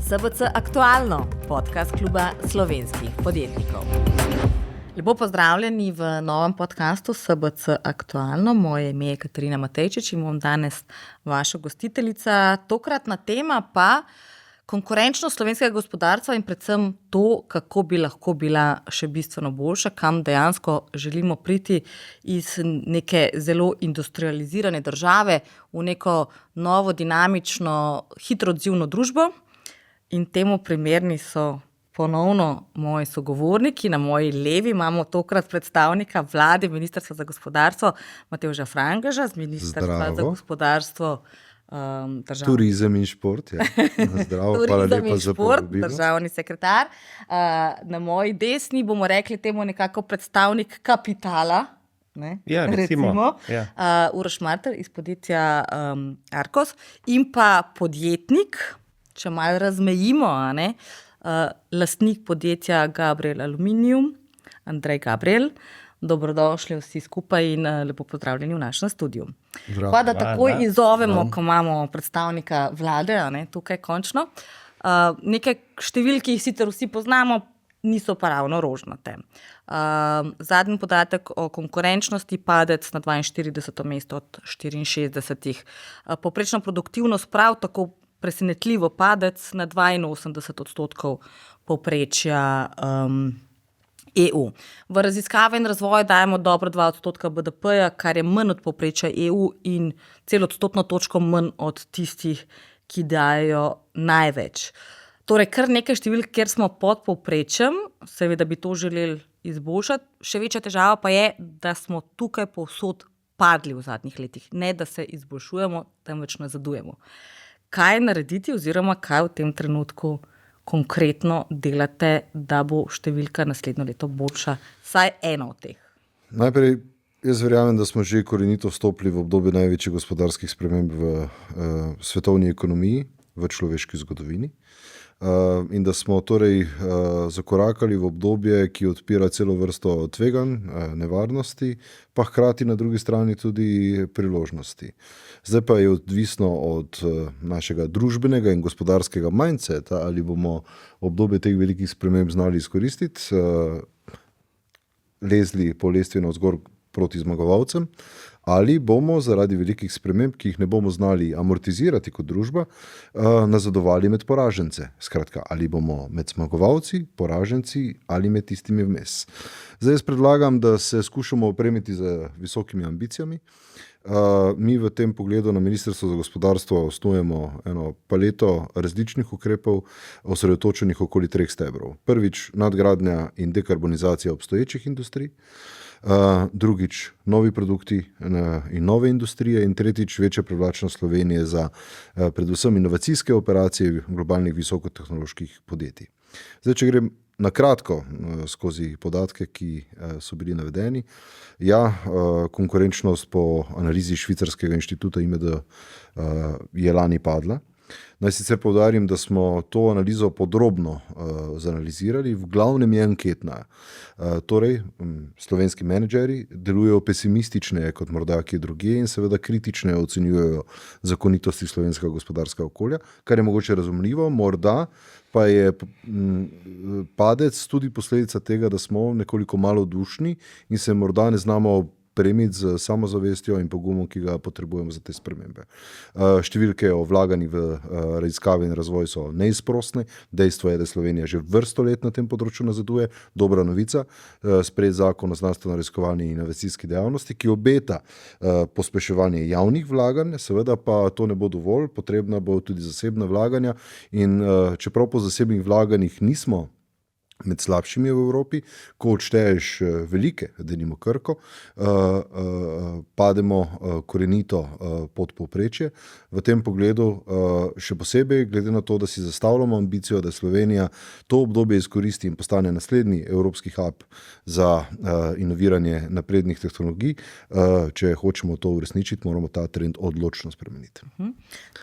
SBC Aktualno, podcast kluba slovenskih podjetnikov. Lepo pozdravljeni v novem podcastu SBC Aktualno. Moje ime je Katarina Matejčič in bom danes vaša gostiteljica. Tokratna tema pa konkurenčnost slovenskega gospodarstva in predvsem to, kako bi lahko bila še bistveno boljša, kam dejansko želimo priti iz neke zelo industrializirane države v neko novo, dinamično, hitro odzivno družbo. In temu primerni so ponovno moji sogovorniki. Na moji levi imamo tokrat predstavnika vlade, Ministrstva za gospodarstvo, Matevža Frangeža, z Ministrstva za gospodarstvo, turizem in šport. Ja. Zdravo, hvala lepa za povabilo. Državni sekretar. Na moji desni bomo rekli temu nekako predstavnik kapitala. Ne? Ja, recimo. Ja. Uroš Martelj iz podjetja Arkos in pa podjetnik, če malo razmejimo, lastnik podjetja Gabriel Aluminium, Andrej Gabriel. Dobrodošli vsi skupaj in lepo pozdravljeni v našem studiu. Pa da takoj izzovemo, ko imamo predstavnika vlade, tukaj končno. Nekaj številk, ki jih sicer vsi poznamo, niso pa ravno rožnate. Zadnji podatek o konkurenčnosti, padec na 42. mesto od 64. Povprečna produktivnost prav tako presenetljivo padec na 82% povprečja EU. V raziskave in razvoj dajemo dobro 2% BDP-ja, kar je manj od povprečja EU in celo odstotno točko manj od tistih, ki dajo največ. Torej, kar nekaj številk, kjer smo pod povprečjem, seveda bi to želeli izboljšati. Še večja težava pa je, da smo tukaj povsod padli v zadnjih letih. Ne, da se izboljšujemo, temveč nazadujemo. Kaj narediti oziroma kaj v tem trenutku konkretno delate, da bo številka naslednjo leto boljša, vsaj eno od teh? Najprej, jaz verjamem, da smo že korenito vstopili v obdobje največjih gospodarskih sprememb v svetovni ekonomiji, v človeški zgodovini. In da smo torej zakorakali v obdobje, ki odpira celo vrsto tveganj, nevarnosti, pa hkrati na drugi strani tudi priložnosti. Zdaj pa je odvisno od našega družbenega in gospodarskega mindseta, ali bomo obdobje teh velikih sprememb znali izkoristiti, lezli po lestvi navzgor proti zmagovalcem, ali bomo zaradi velikih sprememb, ki jih ne bomo znali amortizirati kot družba, nazadovali med poražence. Skratka, ali bomo med zmagovalci, poraženci ali med tistimi vmes. Zdaj jaz predlagam, da se skušamo opremiti z visokimi ambicijami. Mi v tem pogledu na Ministrstvu za gospodarstvo osnujemo eno paleto različnih ukrepov, osredotočenih okoli 3 stebrov. Prvič, nadgradnja in dekarbonizacija obstoječih industrij. Drugič, novi produkti in nove industrije in tretjič, večja privlačnost Slovenije za predvsem inovacijske operacije globalnih visokotehnoloških podjetij. Zdaj, če grem na kratko skozi podatke, ki so bili navedeni. Ja, konkurenčnost po analizi švicarskega inštituta IMD je lani padla. Naj sicer poudarim, da smo to analizo podrobno zanalizirali, v glavnem je anketna. Torej, slovenski menedžeri delujejo pesimistične kot morda kje drugje in seveda kritične ocenjujejo zakonitosti slovenskega gospodarskega okolja, kar je mogoče razumljivo, morda pa je padec tudi posledica tega, da smo nekoliko malodušni in se morda ne znamo premiti z samozavestjo in pogumom, ki ga potrebujemo za te spremembe. Številke o vlaganjih v raziskave in razvoj so neizprosne. Dejstvo je, da Slovenija že vrsto let na tem področju nazaduje. Dobra novica, sprejet zakon o znanstveno-raziskovalni in inovacijski dejavnosti, ki obeta pospeševanje javnih vlaganj, seveda pa to ne bo dovolj, potrebna bo tudi zasebna vlaganja in čeprav po zasebnih vlaganjih nismo med slabšimi v Evropi, ko odšteješ velike, denimo Krko, pademo korenito pod povprečje. V tem pogledu še posebej, glede na to, da si zastavljamo ambicijo, da Slovenija to obdobje izkoristi in postane naslednji evropski hub za inoviranje naprednih tehnologij, če hočemo to uresničiti, moramo ta trend odločno spremeniti.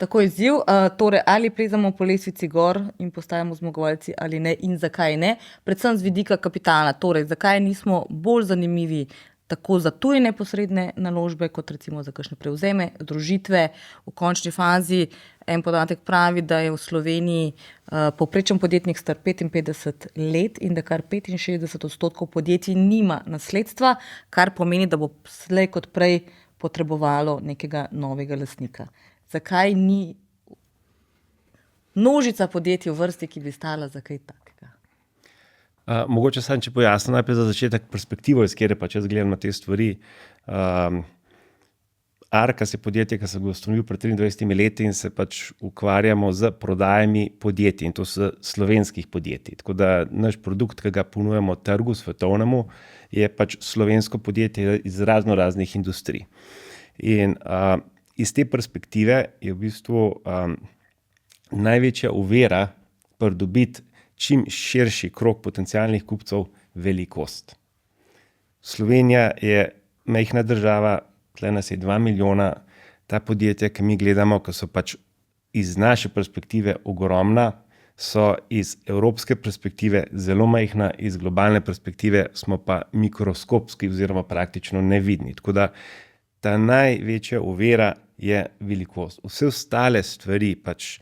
Tako izziv, torej ali plezamo po lestvici gor in postajamo zmagovalci ali ne in zakaj ne? Predvsem z vidika kapitala, torej zakaj nismo bolj zanimivi tako za tuje neposredne naložbe, kot recimo za kakšne prevzeme, združitve, v končni fazi En podatek pravi, da je v Sloveniji povprečen podjetnik star 55 let in da kar 65% podjetij nima nasledstva, kar pomeni, da bo slej kot prej potrebovalo nekega novega lastnika. Zakaj ni množica podjetij v vrsti, ki bi stala za kaj takega? Mogoče sam, če pojasnim najprej za začetek perspektivo, iz kjer pač jaz gledam na te stvari. Arkas je podjetje, ki sem ga ustanovil pred 23 leti in se pač ukvarjamo z prodajami podjetij, in to so slovenskih podjetij. Tako da naš produkt, ki ga ponujamo trgu svetovnemu, je pač slovensko podjetje iz raznih industrij. In iz te perspektive je v bistvu največja ovira pridobiti čim širši krog potencialnih kupcev velikost. Slovenija je majhna država, tle nas je 2 milijona, ta podjetja, ki mi gledamo, ki so pač iz naše perspektive ogromna, so iz evropske perspektive zelo majhna, iz globalne perspektive smo pa mikroskopski oziroma praktično nevidni. Tako da ta največja ovira je velikost. Vse ostale stvari, pač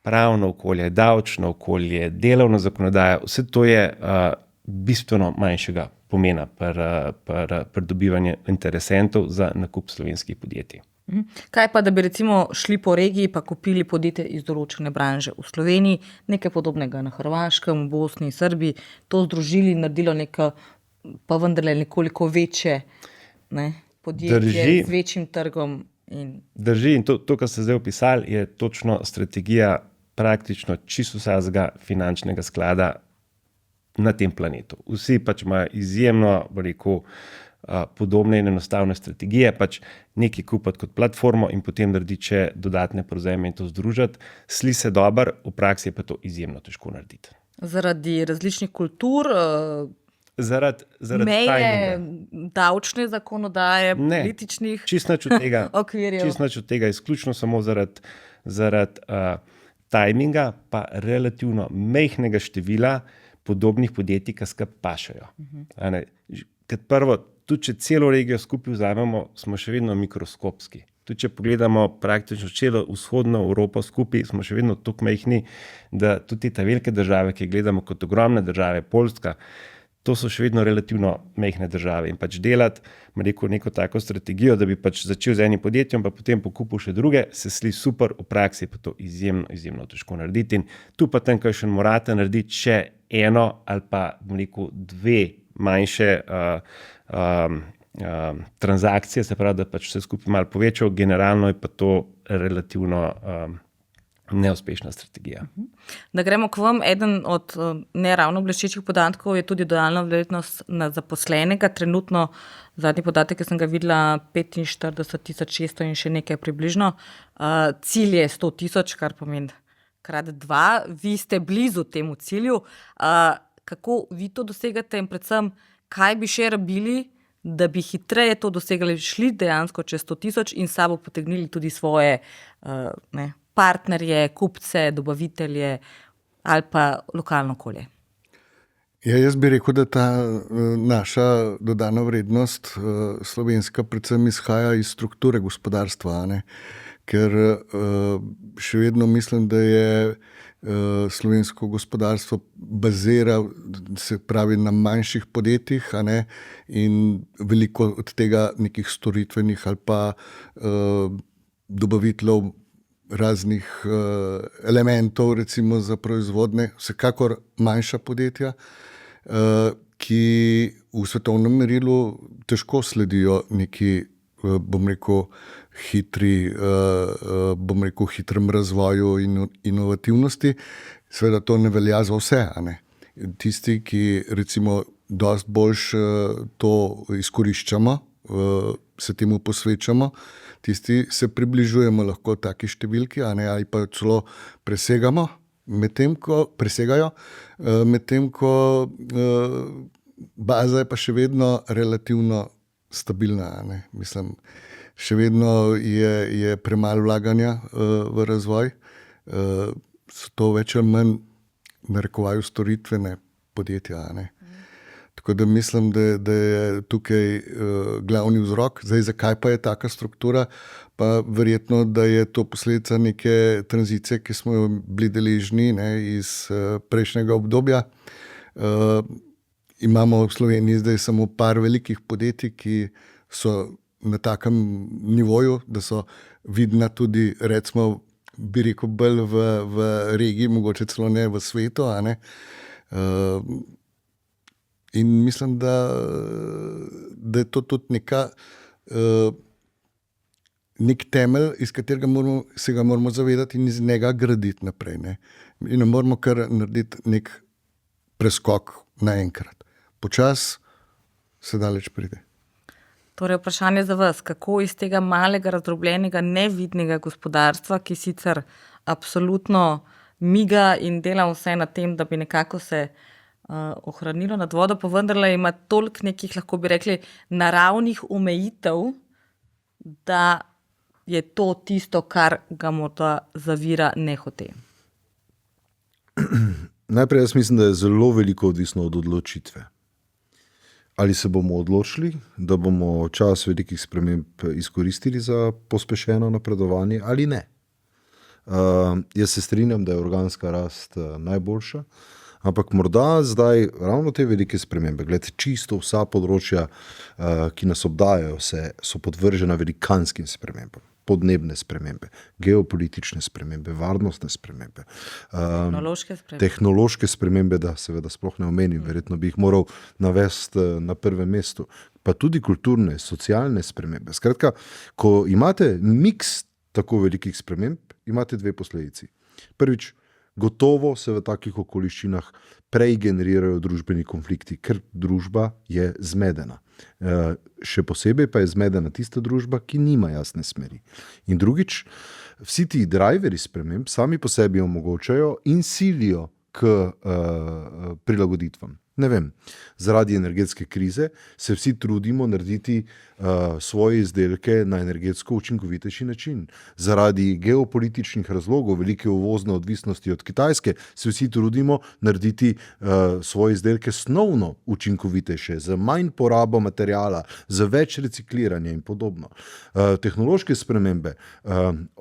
pravno okolje, davčno okolje, delovna zakonodaja, vse to je bistveno manjšega pomena pri dobivanju interesentov za nakup slovenskih podjetij. Kaj pa, da bi recimo šli po regiji pa kupili podjetje iz določene branže v Sloveniji, nekaj podobnega na Hrvaškem, v Bosni, Srbiji, to združili in naredilo neko, pa vendarle nekoliko večje podjetje z večjim trgom? Drži, in to, kar ste zdaj opisali, je točno strategija praktično čisto vsakega finančnega sklada na tem planetu. Vsi pač imajo izjemno, podobne in enostavne strategije, pač nekaj kupiti kot platformo in potem narediti še dodatne prevzeme in to združiti. Sli se dobro, v praksi je pa to izjemno težko narediti. Zaradi različnih kultur, zaradi meje, davčne zakonodaje, političnih okvirjev. Čisto nič od tega, izključno samo zaradi tajminga, pa relativno majhnega števila podobnih podjetij, ki skupaj pašajo. Kot prvo, tudi če celo regijo skupaj vzamemo, smo še vedno mikroskopski. Tudi če pogledamo praktično celo vzhodno Evropo skupaj, smo še vedno toliko majhni, da tudi te velike države, ki gledamo kot ogromne države, Poljska, to so še vedno relativno majhne države. In pač delati, neko tako strategijo, da bi pač začel z enim podjetjem, pa potem pokupil še druge, se sli super, v praksi pa to izjemno težko narediti. In tu pa tam, kaj še morate narediti, še eno ali pa dve manjše transakcije, se pravi, da pač vse skupaj malo povečal, generalno je pa to relativno neuspešna strategija. Da gremo k vam, eden od neravno bleščečih podatkov je tudi dodana vrednost na zaposlenega. Trenutno, zadnji podatek, ki sem ga videla, 45.600 in še nekaj približno. Cilj je 100.000, kar pomeni krat 2. Vi ste blizu temu cilju. Kako vi to dosegate in predvsem, kaj bi še rabili, da bi hitreje to dosegali, šli dejansko čez 100.000 in sabo potegnili tudi svoje partnerje, kupce, dobavitelje ali pa lokalno okolje? Ja, jaz bi rekel, da ta naša dodana vrednost slovenska predvsem izhaja iz strukture gospodarstva, ker še vedno mislim, da je slovensko gospodarstvo bazira, se pravi, na manjših podjetjih, in veliko od tega nekih storitvenih ali pa dobaviteljev raznih elementov, recimo za proizvodne, vsekakor manjša podjetja, ki v svetovnem merilu težko sledijo neki, hitrem razvoju in inovativnosti. Seveda to ne velja za vse, Tisti, ki recimo dosti boljš to izkoriščamo, se temu posvečamo, tisti se približujemo lahko taki številki, ali pa celo presegajo, medtem ko baza je pa še vedno relativno stabilna, Mislim, še vedno je premalo vlaganja v razvoj, so to več ali manj narekovaju storitvene podjetja, Tako da mislim, da je tukaj glavni vzrok. Zdaj, zakaj pa je taka struktura? Pa verjetno, da je to posledica neke tranzicije, ki smo jo bili deležni, ne, iz prejšnjega obdobja. Imamo v Sloveniji zdaj samo par velikih podjetij, ki so na takem nivoju, da so vidna tudi, recimo, bi rekel, bolj v regiji, mogoče celo ne v svetu, a ne. In mislim, da je to tudi nek temelj, iz katerega se ga moramo zavedati in iz njega graditi naprej. Ne. In ne moramo kar narediti nek preskok naenkrat. Počas se daleč pride. Torej, vprašanje za vas, kako iz tega malega, razdrobljenega, nevidnega gospodarstva, ki sicer absolutno miga in dela vse na tem, da bi nekako se ohranilo nad vodo, pa vendarle ima toliko nekih, lahko bi rekli, naravnih omejitev, da je to tisto, kar ga morda zavira nehote. Najprej jaz mislim, da je zelo veliko odvisno od odločitve. Ali se bomo odločili, da bomo čas velikih sprememb izkoristili za pospešeno napredovanje ali ne. Jaz se strinjam, da je organska rast najboljša, ampak morda zdaj ravno te velike spremembe, glede čisto vsa področja, ki nas obdajajo, so podvržena velikanskim spremembam. Podnebne spremembe, geopolitične spremembe, varnostne spremembe. Tehnološke spremembe, da seveda sploh ne omenim, verjetno bi jih moral navesti na prvem mestu. Pa tudi kulturne, socialne spremembe. Skratka, ko imate miks tako velikih sprememb, imate dve posledici. Prvič, gotovo se v takih okoliščinah prej generirajo družbeni konflikti, ker družba je zmedena. Še posebej pa je zmedena tista družba, ki nima jasne smeri. In drugič, vsi ti driveri sprememb sami po sebi omogočajo in silijo k prilagoditvam. Ne vem, zaradi energetske krize se vsi trudimo narediti svoje izdelke na energetsko učinkovitejši način. Zaradi geopolitičnih razlogov, velike uvozne odvisnosti od Kitajske, se vsi trudimo narediti svoje izdelke snovno učinkovitejše, z manj porabo materiala, z več recikliranja in podobno. Tehnološke spremembe,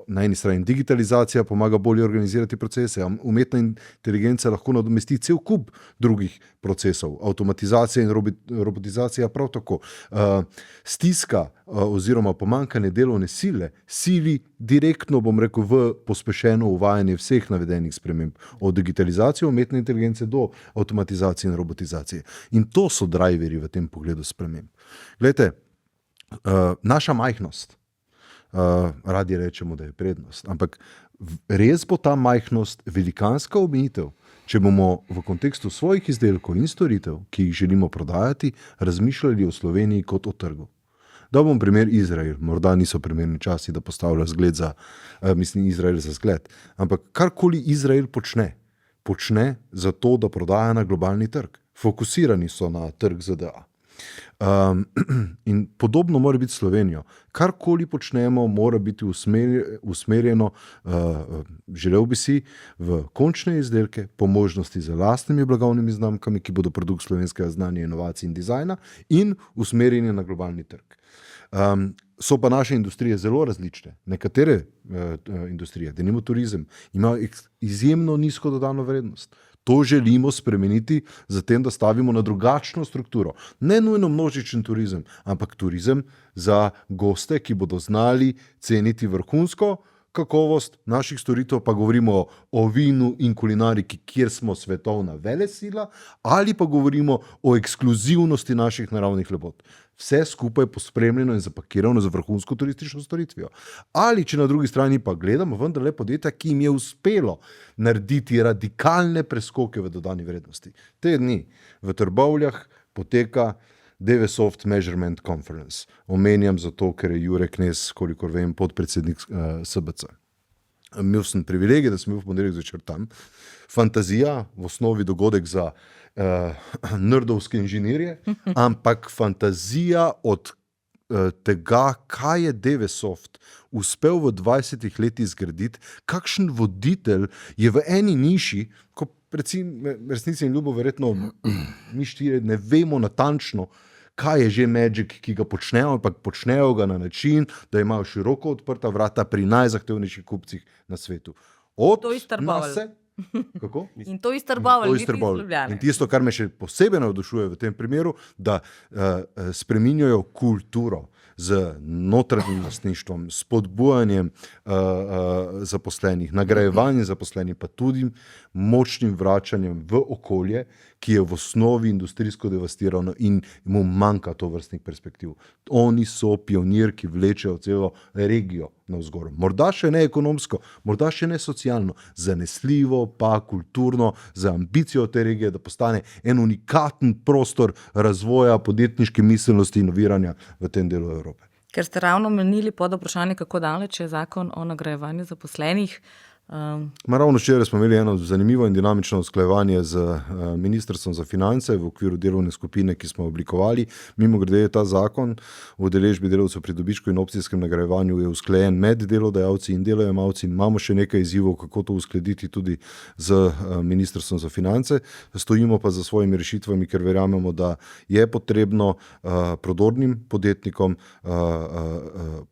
na eni strani digitalizacija pomaga bolje organizirati procese, umetna inteligenca lahko nadomesti cel kup drugih procesov, avtomatizacija in robotizacija prav tako. Stiska oziroma pomanjkanje delovne sile sili direktno, bom rekel, v pospešeno uvajanje vseh navedenih sprememb, od digitalizacije, umetne inteligence do avtomatizacije in robotizacije. In to so driveri v tem pogledu sprememb. Glejte, naša majhnost, radi rečemo, da je prednost, ampak res bo ta majhnost velikanska omejitev, če bomo v kontekstu svojih izdelkov in storitev, ki jih želimo prodajati, razmišljali o Sloveniji kot o trgu. Da bom primer Izrael, morda niso primerni časi, da postavlja zgled Izrael za zgled, ampak karkoli Izrael počne za to, da prodaja na globalni trg. Fokusirani so na trg ZDA. In podobno mora biti Slovenijo. Karkoli počnemo, mora biti usmerjeno, želel bi si, v končne izdelke, po možnosti z lastnimi blagovnimi znamkami, ki bodo produkt slovenskega znanja, inovacij in dizajna, in usmerjeni na globalni trg. So pa naše industrije zelo različne. Nekatere industrije, denimo turizem, imajo izjemno nizko dodano vrednost. To želimo spremeniti, zatem, da stavimo na drugačno strukturo. Ne nujno množičen turizem, ampak turizem za goste, ki bodo znali ceniti vrhunsko kakovost naših storitev, pa govorimo o vinu in kulinariki, kjer smo svetovna velesila, ali pa govorimo o ekskluzivnosti naših naravnih lepot. Vse skupaj pospremljeno in zapakirano za vrhunsko turistično storitvijo. Ali če na drugi strani pa gledamo vendarle podjetja, ki jim je uspelo narediti radikalne preskoke v dodani vrednosti. Te dni v Trbovljah poteka Devesoft Measurement Conference. Omenjam zato, ker je Jure Knez, kolikor vem, podpredsednik SBC. Imel sem privilegij, da sem bil v ponedeljek zvečer tam. Fantazija, v osnovi dogodek za nerdovske inženirje, ampak fantazija od tega, kaj je Devesoft uspel v 20 letih zgraditi, kakšen voditelj je v eni niši, ko resnici in ljubo verjetno mi štiri ne vemo natančno, kaj je že Magic, ki ga počnejo, ampak počnejo ga na način, da imajo široko odprta vrata pri najzahtevnejših kupcih na svetu. To je Starbowel. Kako? In to je Starbowel, niti iz Ljubljane. In tisto, kar me še posebej navdušuje v tem primeru, da spreminjajo kulturo z notranjim lastništvom, spodbujanjem zaposlenih, nagrajevanjem zaposlenih, pa tudi močnim vračanjem v okolje, ki je v osnovi industrijsko devastirano in mu manjka tovrstnih perspektiv. Oni so pionir, ki vlečejo celo regijo navzgor. Morda še ne ekonomsko, morda še ne socialno, zanesljivo pa kulturno, za ambicijo te regije, da postane en unikaten prostor razvoja podjetniške miselnosti in inoviranja v tem delu Evrope. Ker ste ravno menili pod vprašanje, kako daleč je zakon o nagrajevanju zaposlenih. Ravno včeraj smo imeli eno zanimivo in dinamično usklajevanje z Ministrstvom za finance v okviru delovne skupine, ki smo oblikovali. Mimogrede je ta zakon o udeležbi delavcev pri dobičku in opcijskem nagrajevanju je usklajen med delodajalci in delojemalci. Imamo še nekaj izzivov, kako to uskladiti tudi z Ministrstvom za finance. Stojimo pa za svojimi rešitvami, ker verjamemo, da je potrebno prodornim podjetnikom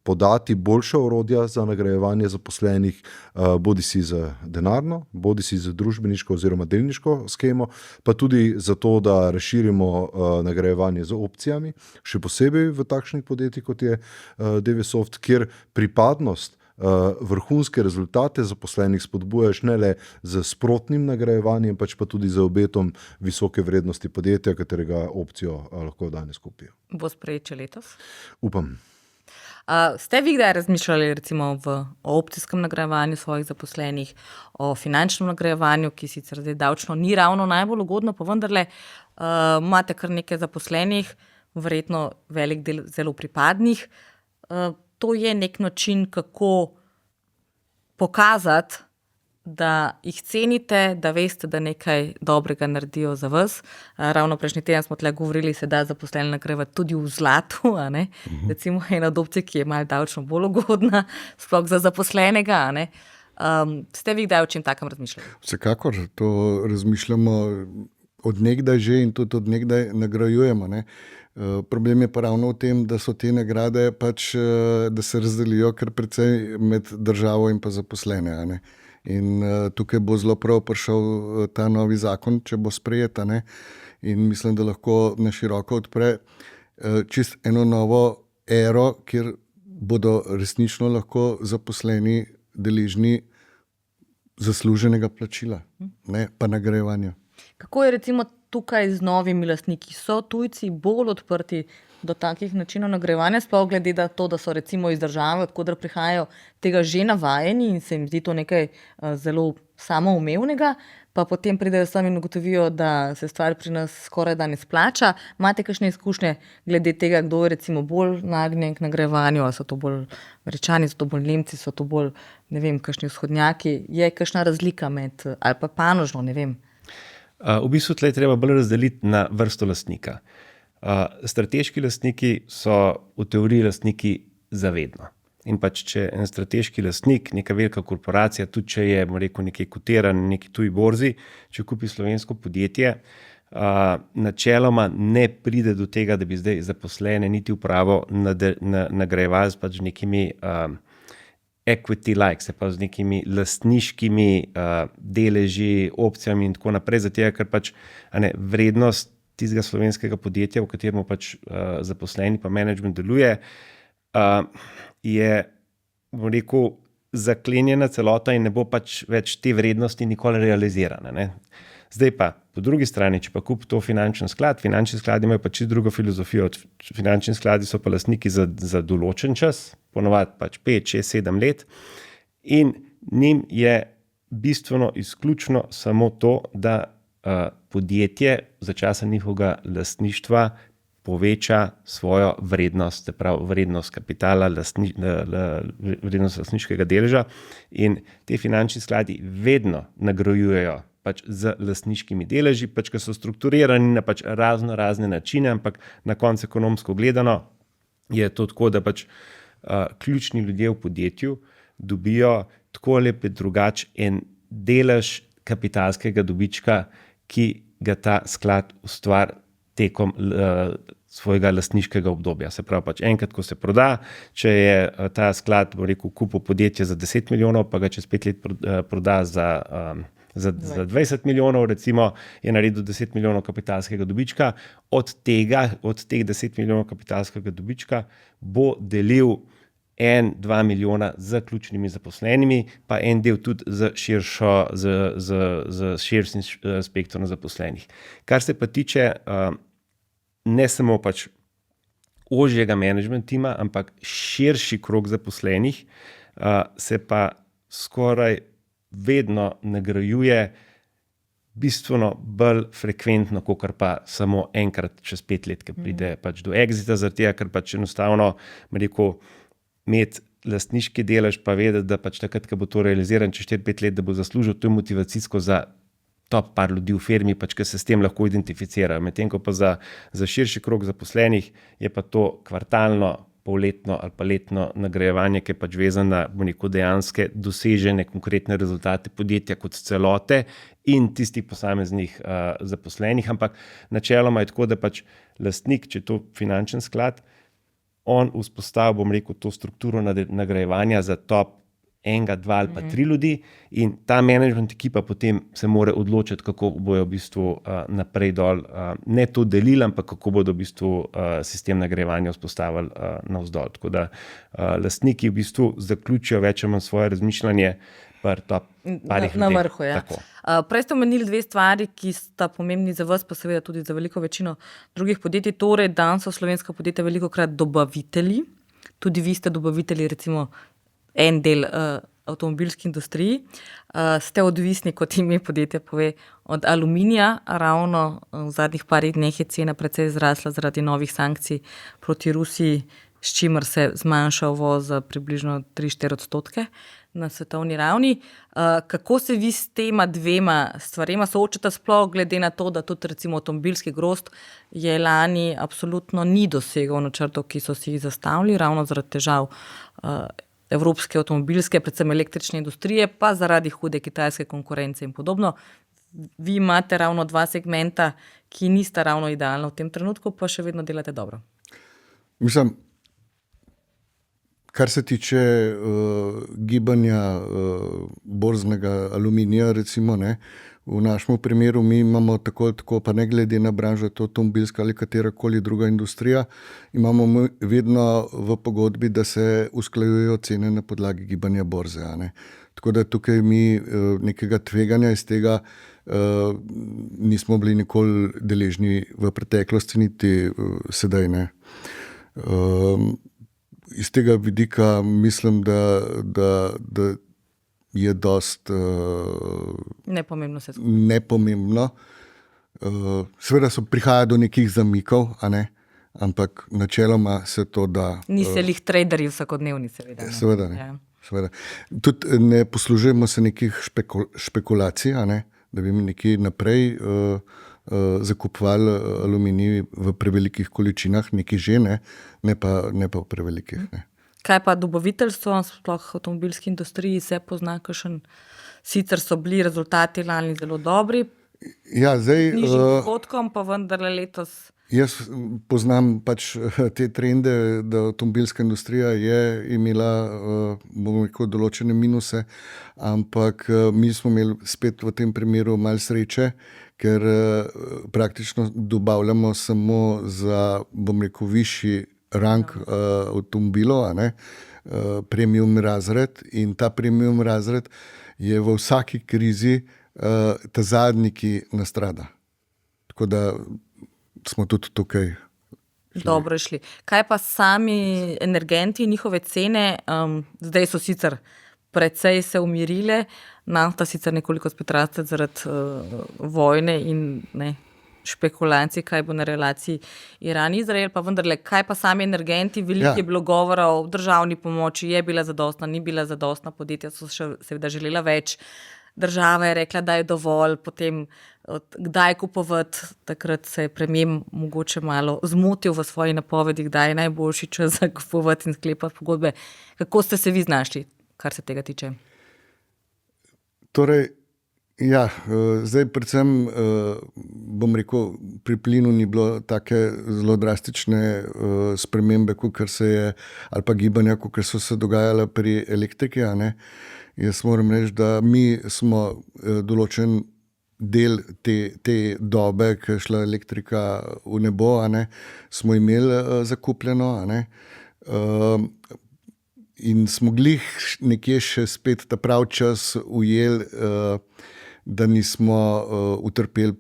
podati boljša orodja za nagrajevanje zaposlenih, bodi si za denarno, bodi si za družbeniško oziroma delniško skemo, pa tudi za to, da razširimo nagrajevanje z opcijami, še posebej v takšnih podjetjih, kot je Devesoft, kjer pripadnost vrhunske rezultate zaposlenih spodbujaš ne le z sprotnim nagrajevanjem, pač pa tudi z obetom visoke vrednosti podjetja, katerega opcijo lahko danes kupijo. Bo sprejet še letos? Upam. Ste vi kdaj razmišljali recimo o opcijskem nagrajevanju svojih zaposlenih, o finančnem nagrajevanju, ki sicer zdaj davčno ni ravno najbolj ugodno, pa vendarle imate kar nekaj zaposlenih, verjetno velik del zelo pripadnih. To je nek način, kako pokazati, da jih cenite, da veste, da nekaj dobrega naredijo za vas. Ravno prejšnji teden smo tle govorili, se da zaposlene nagrajevati tudi v zlatu, a ne? Recimo ena od opcij, ki je malo davčno bolj ugodna, sploh za zaposlenega, a ne? Ste vi kdaj o čem takem razmišljali? Vsekakor, to razmišljamo od nekdaj že in tudi od nekdaj nagrajujemo, ne. Problem je pa ravno v tem, da so te nagrade pač, da se razdelijo kar precej med državo in pa zaposlene, a ne. In tukaj bo zelo prav prišel ta novi zakon, če bo sprejet, a ne. In mislim, da lahko na široko odpre čist eno novo ero, kjer bodo resnično lahko zaposleni deležni zasluženega plačila, ne pa nagrajevanja. Kako je recimo tukaj z novimi lastniki? So tujci bolj odprti do takih načinov nagrajevanja, sploh glede na to, da so recimo iz države, od koder prihajajo, tega že navajeni in se jim zdi to nekaj zelo samoumevnega, pa potem pridejo sami in ugotovijo, da se stvar pri nas skoraj da ne splača. Imate kakšne izkušnje glede tega, kdo je recimo bolj nagnjen k nagrajevanju, ali so to bolj Američani, so to bolj Nemci, so to bolj, ne vem, kakšni vzhodnjaki? Je kakšna razlika med, ali pa panožno, ne vem? V bistvu tle je treba bolj razdeliti na vrsto lastnika. Strateški lastniki so v teoriji lastniki zavedno. In pač, če en strateški lastnik, neka velika korporacija, tudi če je, rekel, nekaj kotiran na neki tuji borzi, če kupi slovensko podjetje, načeloma ne pride do tega, da bi zdaj zaposlene niti upravo nagrajevali s pač nekimi equity like, se pa z nekimi lastniškimi deleži, opcijami in tako naprej, zato ker pač vrednost tistega slovenskega podjetja, v katerem pač zaposleni pa management deluje, je, bom rekel, zaklenjena celota in ne bo pač več te vrednosti nikoli realizirana, ne. Zdaj pa, po drugi strani, če pa kupi to finančni skladi imajo pač drugo filozofijo. Finančni skladi so pa lastniki za določen čas, ponovadi pač 5, 6, 7 let in njim je bistveno izključno samo to, da podjetje za časa njihovega lastništva poveča svojo vrednost, se pravi vrednost kapitala, vrednost lastniškega deleža in te finančni skladi vedno nagrajujejo pač z lastniškimi deleži, pač ki so strukturirani na pač razne načine, ampak na koncu ekonomsko gledano je to tako, da pač ključni ljudje v podjetju dobijo tako ali pa drugače en delež kapitalskega dobička, ki ga ta sklad ustvari tekom svojega lastniškega obdobja. Se pravi, pač enkrat, ko se proda, če je ta sklad, bo rekel, kupil podjetje za 10 milijonov, pa ga čez 5 let proda za 20 milijonov, recimo, je naredil 10 milijonov kapitalskega dobička. Od teh 10 milijonov kapitalskega dobička bo delil 1-2 milijona z ključnimi zaposlenimi, pa en del tudi z širšim spektrom zaposlenih. Kar se pa tiče ne samo pač ožjega management tima, ampak širši krog zaposlenih, se pa skoraj vedno nagrajuje bistveno bolj frekventno, kakor pa samo enkrat čez 5 let, ki pride pač do exita, zaradi tega, ker pač enostavno, rekel, imeti lastniški delež, pa vedeti, da pač takrat, ko bo to realiziran čez 4-5 let, da bo zaslužil, to je motivacijsko za top par ljudi v firmi, pač, ki se s tem lahko identificirajo. Medtem ko pa za širši krog zaposlenih je pa to kvartalno, polletno ali pa letno nagrajevanje, ki je pač vezano na dejanske dosežene konkretne rezultate podjetja kot celote in tistih posameznih zaposlenih. Ampak načeloma je tako, da pač lastnik, če je to finančen sklad, on vzpostavil, to strukturo nagrajevanja za top 1, 2 ali pa 3 ljudi in ta management ekipa potem se mora odločiti, kako bojo v bistvu naprej dol, ne to delili, ampak kako bodo v bistvu sistem nagrajevanja vzpostavili navzdol. Tako da lastniki v bistvu zaključijo več ali manj svoje razmišljanje na vrhu. Ja. Prej ste omenili 2 stvari, ki sta pomembni za vas, pa seveda tudi za veliko večino drugih podjetij. Torej, danes so slovenska podjetja velikokrat dobavitelji. Tudi vi ste dobavitelji, recimo en del avtomobilski industriji. Ste odvisni, kot ime podjetja pove, od aluminija. Ravno v zadnjih parih dneh je cena precej zrasla zaradi novih sankcij proti Rusiji, s čimer se zmanjša uvoz za približno 3-4% na svetovni ravni. Kako se vi s tema 2 stvarema soočate, sploh glede na to, da tudi recimo avtomobilski grozd je lani absolutno ni dosegel načrtov, ki so si jih zastavili, ravno zaradi težav evropske avtomobilske, predvsem električne industrije, pa zaradi hude kitajske konkurence in podobno. Vi imate ravno 2 segmenta, ki nista ravno idealna v tem trenutku, pa še vedno delate dobro. Mislim, kar se tiče gibanja borznega aluminija, recimo, ne, v našem primeru mi imamo tako, pa ne glede na branžo, to avtomobilska ali katerakoli druga industrija, imamo vedno v pogodbi, da se usklajujejo cene na podlagi gibanja borze. Ne. Tako da tukaj mi nekega tveganja iz tega nismo bili nikoli deležni v preteklosti, niti sedaj ne. Iz tega vidika mislim, da je dost nepomembno. Seveda prihaja do nekih zamikov, a ne? Ampak načeloma se to da. Niste lih traderji vsakodnevni, seveda. Seveda ne. Ja. Seveda. Tudi ne poslužujemo se nekih špekulacij, a ne? Da bi mi nekje naprej zakupovali aluminij v prevelikih količinah, nekaj že ne pa v prevelikih. Ne. Kaj pa dobaviteljstvo, sploh v avtomobilski industriji se pozna, kakšen, sicer so bili rezultati lani zelo dobri, ja, zdaj, nižjim prihodkom, pa vendarle letos. Jaz poznam pač te trende, da avtomobilska industrija je imela, bomo rekel, določene minuse, ampak mi smo imeli spet v tem primeru malo sreče, ker praktično dobavljamo samo za, bom rekel, višji rang avtomobilov, a ne, premium razred, in ta premium razred je v vsaki krizi ta zadnji, ki nastrada. Tako da smo tudi tukaj dobro šli. Kaj pa sami energenti, njihove cene, zdaj so sicer precej se umirile, nafta sicer nekoliko spet raste zaradi vojne in špekulacij, kaj bo na relaciji Iran-Izrael, pa vendarle, kaj pa sami energenti, veliko je bilo govora o državni pomoči, je bila zadostna, ni bila zadostna, podjetja so še seveda želela več. država je rekla, da je dovolj, potem kdaj kupovati, takrat se je premier mogoče malo zmotil v svoji napovedi, kdaj je najboljši čas za kupovati in sklepati pogodbe. Kako ste se vi znašli, kar se tega tiče? Torej, ja, zdaj predvsem, bom rekel, pri plinu ni bilo take zelo drastične spremembe, kakor se je, ali pa gibanja, kakor so se dogajala pri elektriki, a ne. Jaz moram reči, da mi smo določen del te dobe, ki je šla elektrika v nebo, a ne, smo imeli zakupljeno, a ne. In smo glih nekje še spet ta prav čas ujeli, da nismo utrpeli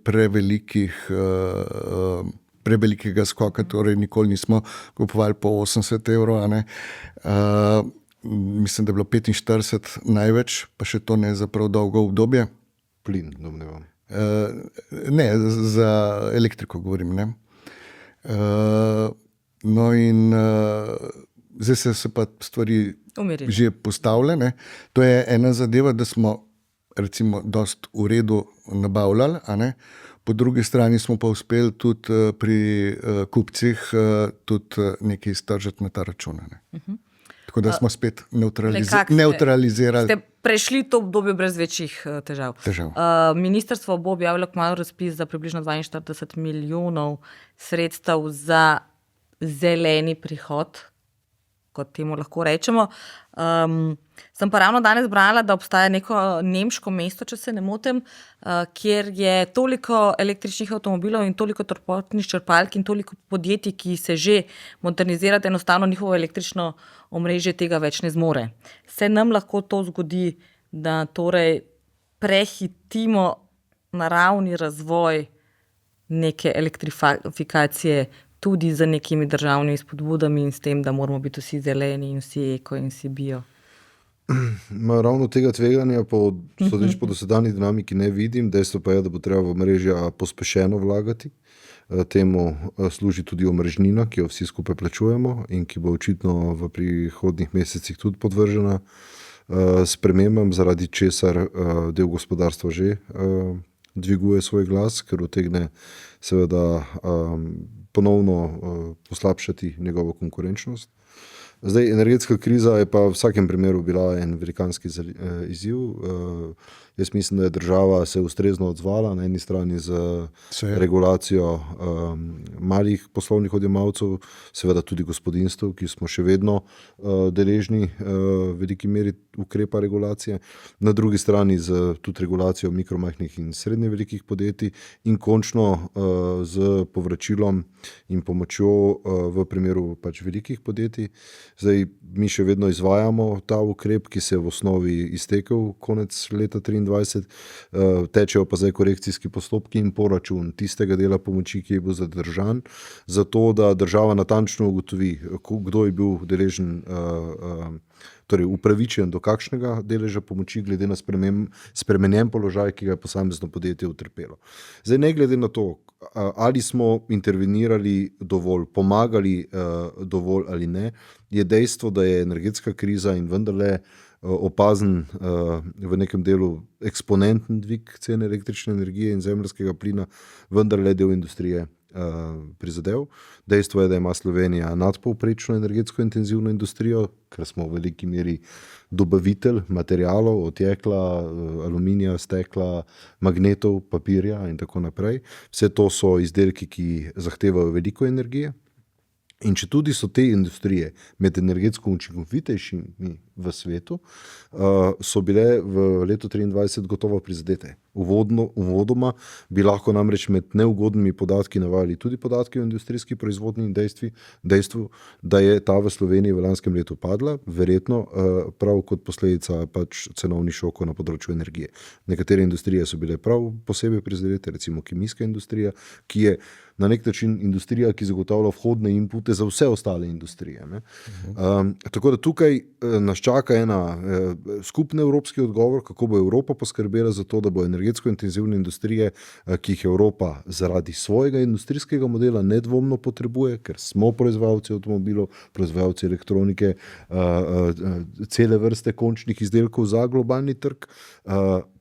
prevelikega skoka, torej nikoli nismo kupovali po 80 evrov, a ne. Mislim, da je bilo 45 največ, pa še to ne za prav dolgo obdobje. Plin, domnevam. Ne, za elektriko govorim, ne. No in zdaj se pa stvari Umirili. že postavile, ne. To je ena zadeva, da smo recimo dost v redu nabavljali, a ne. Po drugi strani smo pa uspeli tudi pri kupcih tudi nekaj iztržiti na ta račun, ne. Tako da smo spet neutralizirali. Ste prešli to obdobje brez večjih težav. Ministrstvo bo objavilo kmalu razpis za približno 42 milijonov sredstev za zeleni prihod, kot temu lahko rečemo. Sem pa ravno danes brala, da obstaja neko nemško mesto, če se ne motim, kjer je toliko električnih avtomobilov in toliko toplotnih črpalk in toliko podjetij, ki se že modernizirajo, enostavno njihovo električno omrežje tega več ne zmore. Se nam lahko to zgodi, da torej prehitimo naravni razvoj neke elektrifikacije tudi z nekimi državnimi spodbudami in s tem, da moramo biti vsi zeleni in vsi eko in vsi bio? Ravno tega tveganja sodeč po dosedanji dinamiki ne vidim. Dejstvo pa je, da bo treba v mrežja pospešeno vlagati. Temu služi tudi omrežnina, ki jo vsi skupaj plačujemo in ki bo očitno v prihodnjih mesecih tudi podvržena spremembam, zaradi česar del gospodarstva že dviguje svoj glas, ker utegne seveda ponovno poslabšati njegovo konkurenčnost. Zdaj, energetska kriza je pa v vsakem primeru bila en velikanski izziv. Jaz mislim, da je država se ustrezno odzvala na eni strani z regulacijo malih poslovnih odjemalcev, seveda tudi gospodinjstev, ki smo še vedno deležni v veliki meri ukrepa regulacije, na drugi strani z tudi regulacijo mikromajhnih in srednje velikih podjetij in končno z povračilom in pomočjo v primeru pač velikih podjetij. Zdaj, mi še vedno izvajamo ta ukrep, ki se je v osnovi iztekel konec leta 2023, tečejo pa zdaj korekcijski postopki in poračun tistega dela pomoči, ki je bil zadržan, zato da država natančno ugotovi, kdo je bil deležen, torej upravičen do kakšnega deleža pomoči glede na spremenjen položaj, ki ga je posamezno podjetje utrpelo. Zdaj, ne glede na to, ali smo intervenirali dovolj, pomagali dovolj ali ne, je dejstvo, da je energetska kriza in vendarle opazen v nekem delu eksponenten dvig cene električne energije in zemeljskega plina, vendarle del industrije prizadel. Dejstvo je, da ima Slovenija nadpovprečno energetsko intenzivno industrijo, ker smo v veliki meri dobavitelj materialov, od jekla, aluminija, stekla, magnetov, papirja in tako naprej. Vse to so izdelki, ki zahtevajo veliko energije. In če tudi so te industrije med energetsko učinkovitejšimi v svetu, so bile v letu 2023 gotovo prizadete. Uvodoma bi lahko namreč med neugodnimi podatki navajali tudi podatki o industrijski proizvodnji in dejstvu, da je ta v Sloveniji v lanskem letu padla, verjetno prav kot posledica pač cenovnih šokov na področju energije. Nekatere industrije so bile prav posebej prizadete, recimo kemijska industrija, ki je na nek način industrija, ki zagotavlja vhodne inpute za vse ostale industrije. Tako da tukaj nas čaka skupni evropski odgovor, kako bo Evropa poskrbela za to, da bo energetsko intenzivne industrije, ki jih Evropa zaradi svojega industrijskega modela nedvomno potrebuje, ker smo proizvajalci avtomobilov, proizvajalci elektronike, cele vrste končnih izdelkov za globalni trg.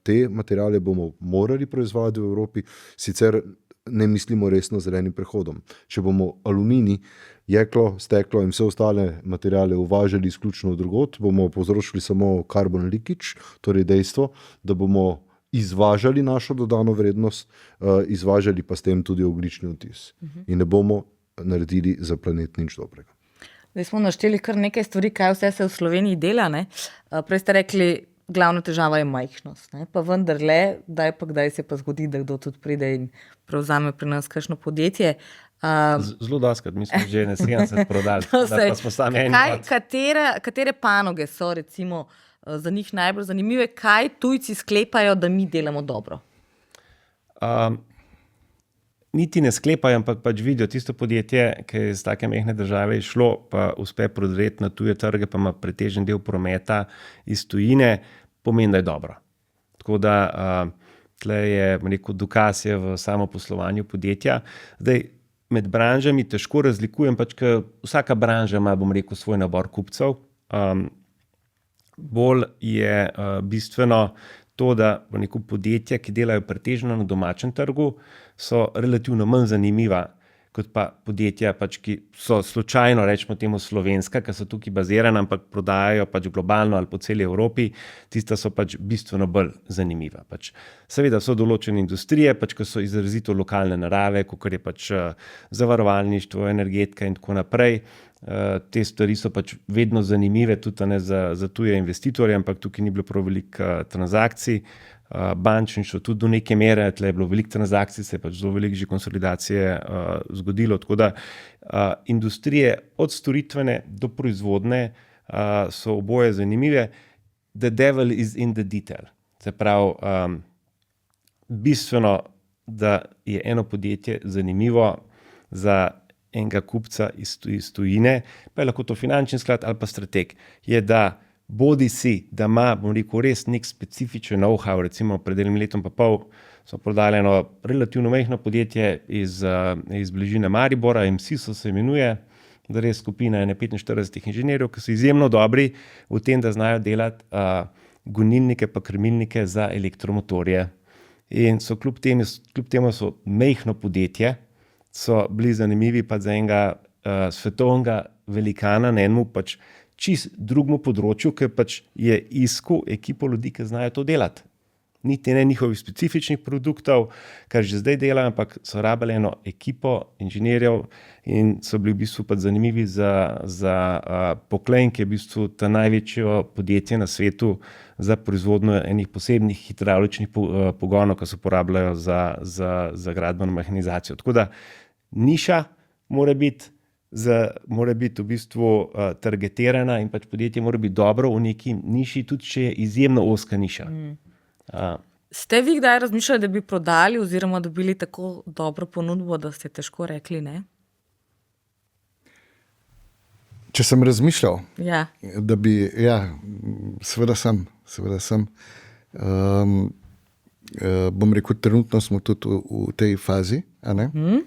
Te materiale bomo morali proizvajati v Evropi, sicer ne mislimo resno zelenim prehodom. Če bomo aluminij, jeklo, steklo in vse ostale materiale uvažali izključno drugod, bomo povzročili samo carbon leakage, torej dejstvo, da bomo izvažali našo dodano vrednost, izvažali pa s tem tudi ogljični odtis. In ne bomo naredili za planet nič dobrega. Zdaj smo našteli kar nekaj stvari, kaj vse se v Sloveniji dela. Ne? Prej ste rekli, glavna težava je majhnost. Ne? Pa vendarle, kdaj se pa zgodi, da kdo tudi pride in prevzame pri nas kakšno podjetje. Zelo doskrat, mi smo že na 70 prodali, pa smo sami eni. Katere panoge so recimo za njih najbolj zanimive, kaj tujci sklepajo, da mi delamo dobro? Niti ne sklepajo, ampak pač vidijo tisto podjetje, ki je iz take mehne države išlo, pa uspe prodreti na tuje trge, pa ima pretežen del prometa iz tujine, pomeni, da je dobro. Tako da tle je, dokaz je v samo poslovanju podjetja. Zdaj, med branžami težko razlikujem, pač, ker vsaka branža ima, svoj nabor kupcev. Bolj je bistveno to, da podjetja, ki delajo pretežno na domačem trgu, so relativno manj zanimiva kot pa podjetja, pač, ki so slučajno, rečemo temu slovenska, ki so tukaj bazirana, ampak prodajajo pač globalno ali po celi Evropi, tista so pač bistveno bolj zanimiva. Pač, seveda so določene industrije, pač, ki so izrazito lokalne narave, kot je pač zavarovalništvo, energetika in tako naprej. Te stvari so pač vedno zanimive tudi ne, za tuje investitorje, ampak tukaj ni bilo prav veliko transakcij. Bančništvo tudi do neke mere, tle je bilo veliko transakcij, se je pač zelo veliko že konsolidacije zgodilo. Tako da industrije od storitvene do proizvodne so oboje zanimive. The devil is in the detail. Se pravi, bistveno, da je eno podjetje zanimivo za enega kupca iz tujine, pa je lahko to finančni sklad ali pa strateg, je da bodi si, da ima, res nek specifičen know-how, recimo pred enim letom pa pol smo prodali eno relativno majhno podjetje iz bližine Maribora, MSISO se imenuje, da res skupina 45 inženirjev, ki so izjemno dobri v tem, da znajo delati gonilnike pa krmilnike za elektromotorje. In so kljub temu so majhno podjetje, so bili zanimivi pa za enega svetovnega velikana na enemu pač čist drugemu področju, ker pač je iskal ekipo ljudi, ki znajo to delati. Niti ne njihovih specifičnih produktov, kar že zdaj delajo, ampak so rabili eno ekipo inženirjev in so bili v bistvu pač zanimivi za Poklen, ki je v bistvu ta največje podjetje na svetu za proizvodnjo enih posebnih hidravličnih pogonov, ki se uporabljajo za gradbeno mehanizacijo. Tako da niša mora biti v bistvu targetirana in pač podjetje mora biti dobro v neki niši, tudi če je izjemno ozka niša. Ste vi kdaj razmišljali, da bi prodali oziroma dobili tako dobro ponudbo, da ste težko rekli ne? Če sem razmišljal, Ja. da bi, seveda sem. Bom rekel, trenutno smo tudi v tej fazi,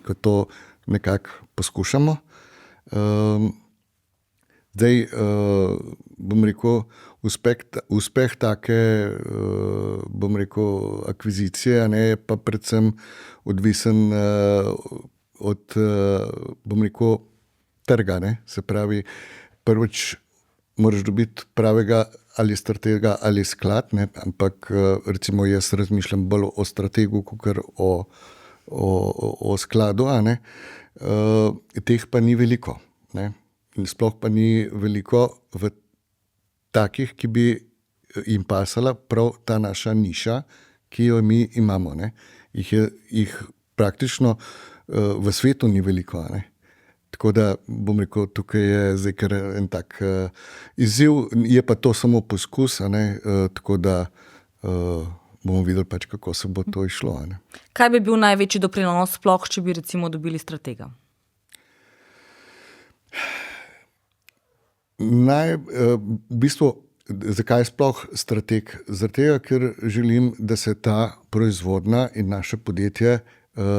ko to nekako poskušamo. Zdaj, bom rekel, uspeh take, bom rekel, akvizicije, je pa predvsem odvisen od, bom rekel, trga, se pravi, prvič moraš dobiti pravega ali stratega ali sklad, ampak recimo jaz razmišljam bolj o strategu, kot o skladu, teh pa ni veliko, in sploh pa ni veliko v takih, ki bi jim pasala prav ta naša niša, ki jo mi imamo, Jih praktično v svetu ni veliko, Tako da, bom rekel, tukaj je zdaj kar en tak izziv, je pa to samo poskus, tako da bomo videli pač, kako se bo to išlo. Kaj bi bil največji doprinos sploh, če bi recimo dobili stratega? V bistvu zakaj sploh strateg? Zaradi tega, ker želim, da se ta proizvodnja in naše podjetje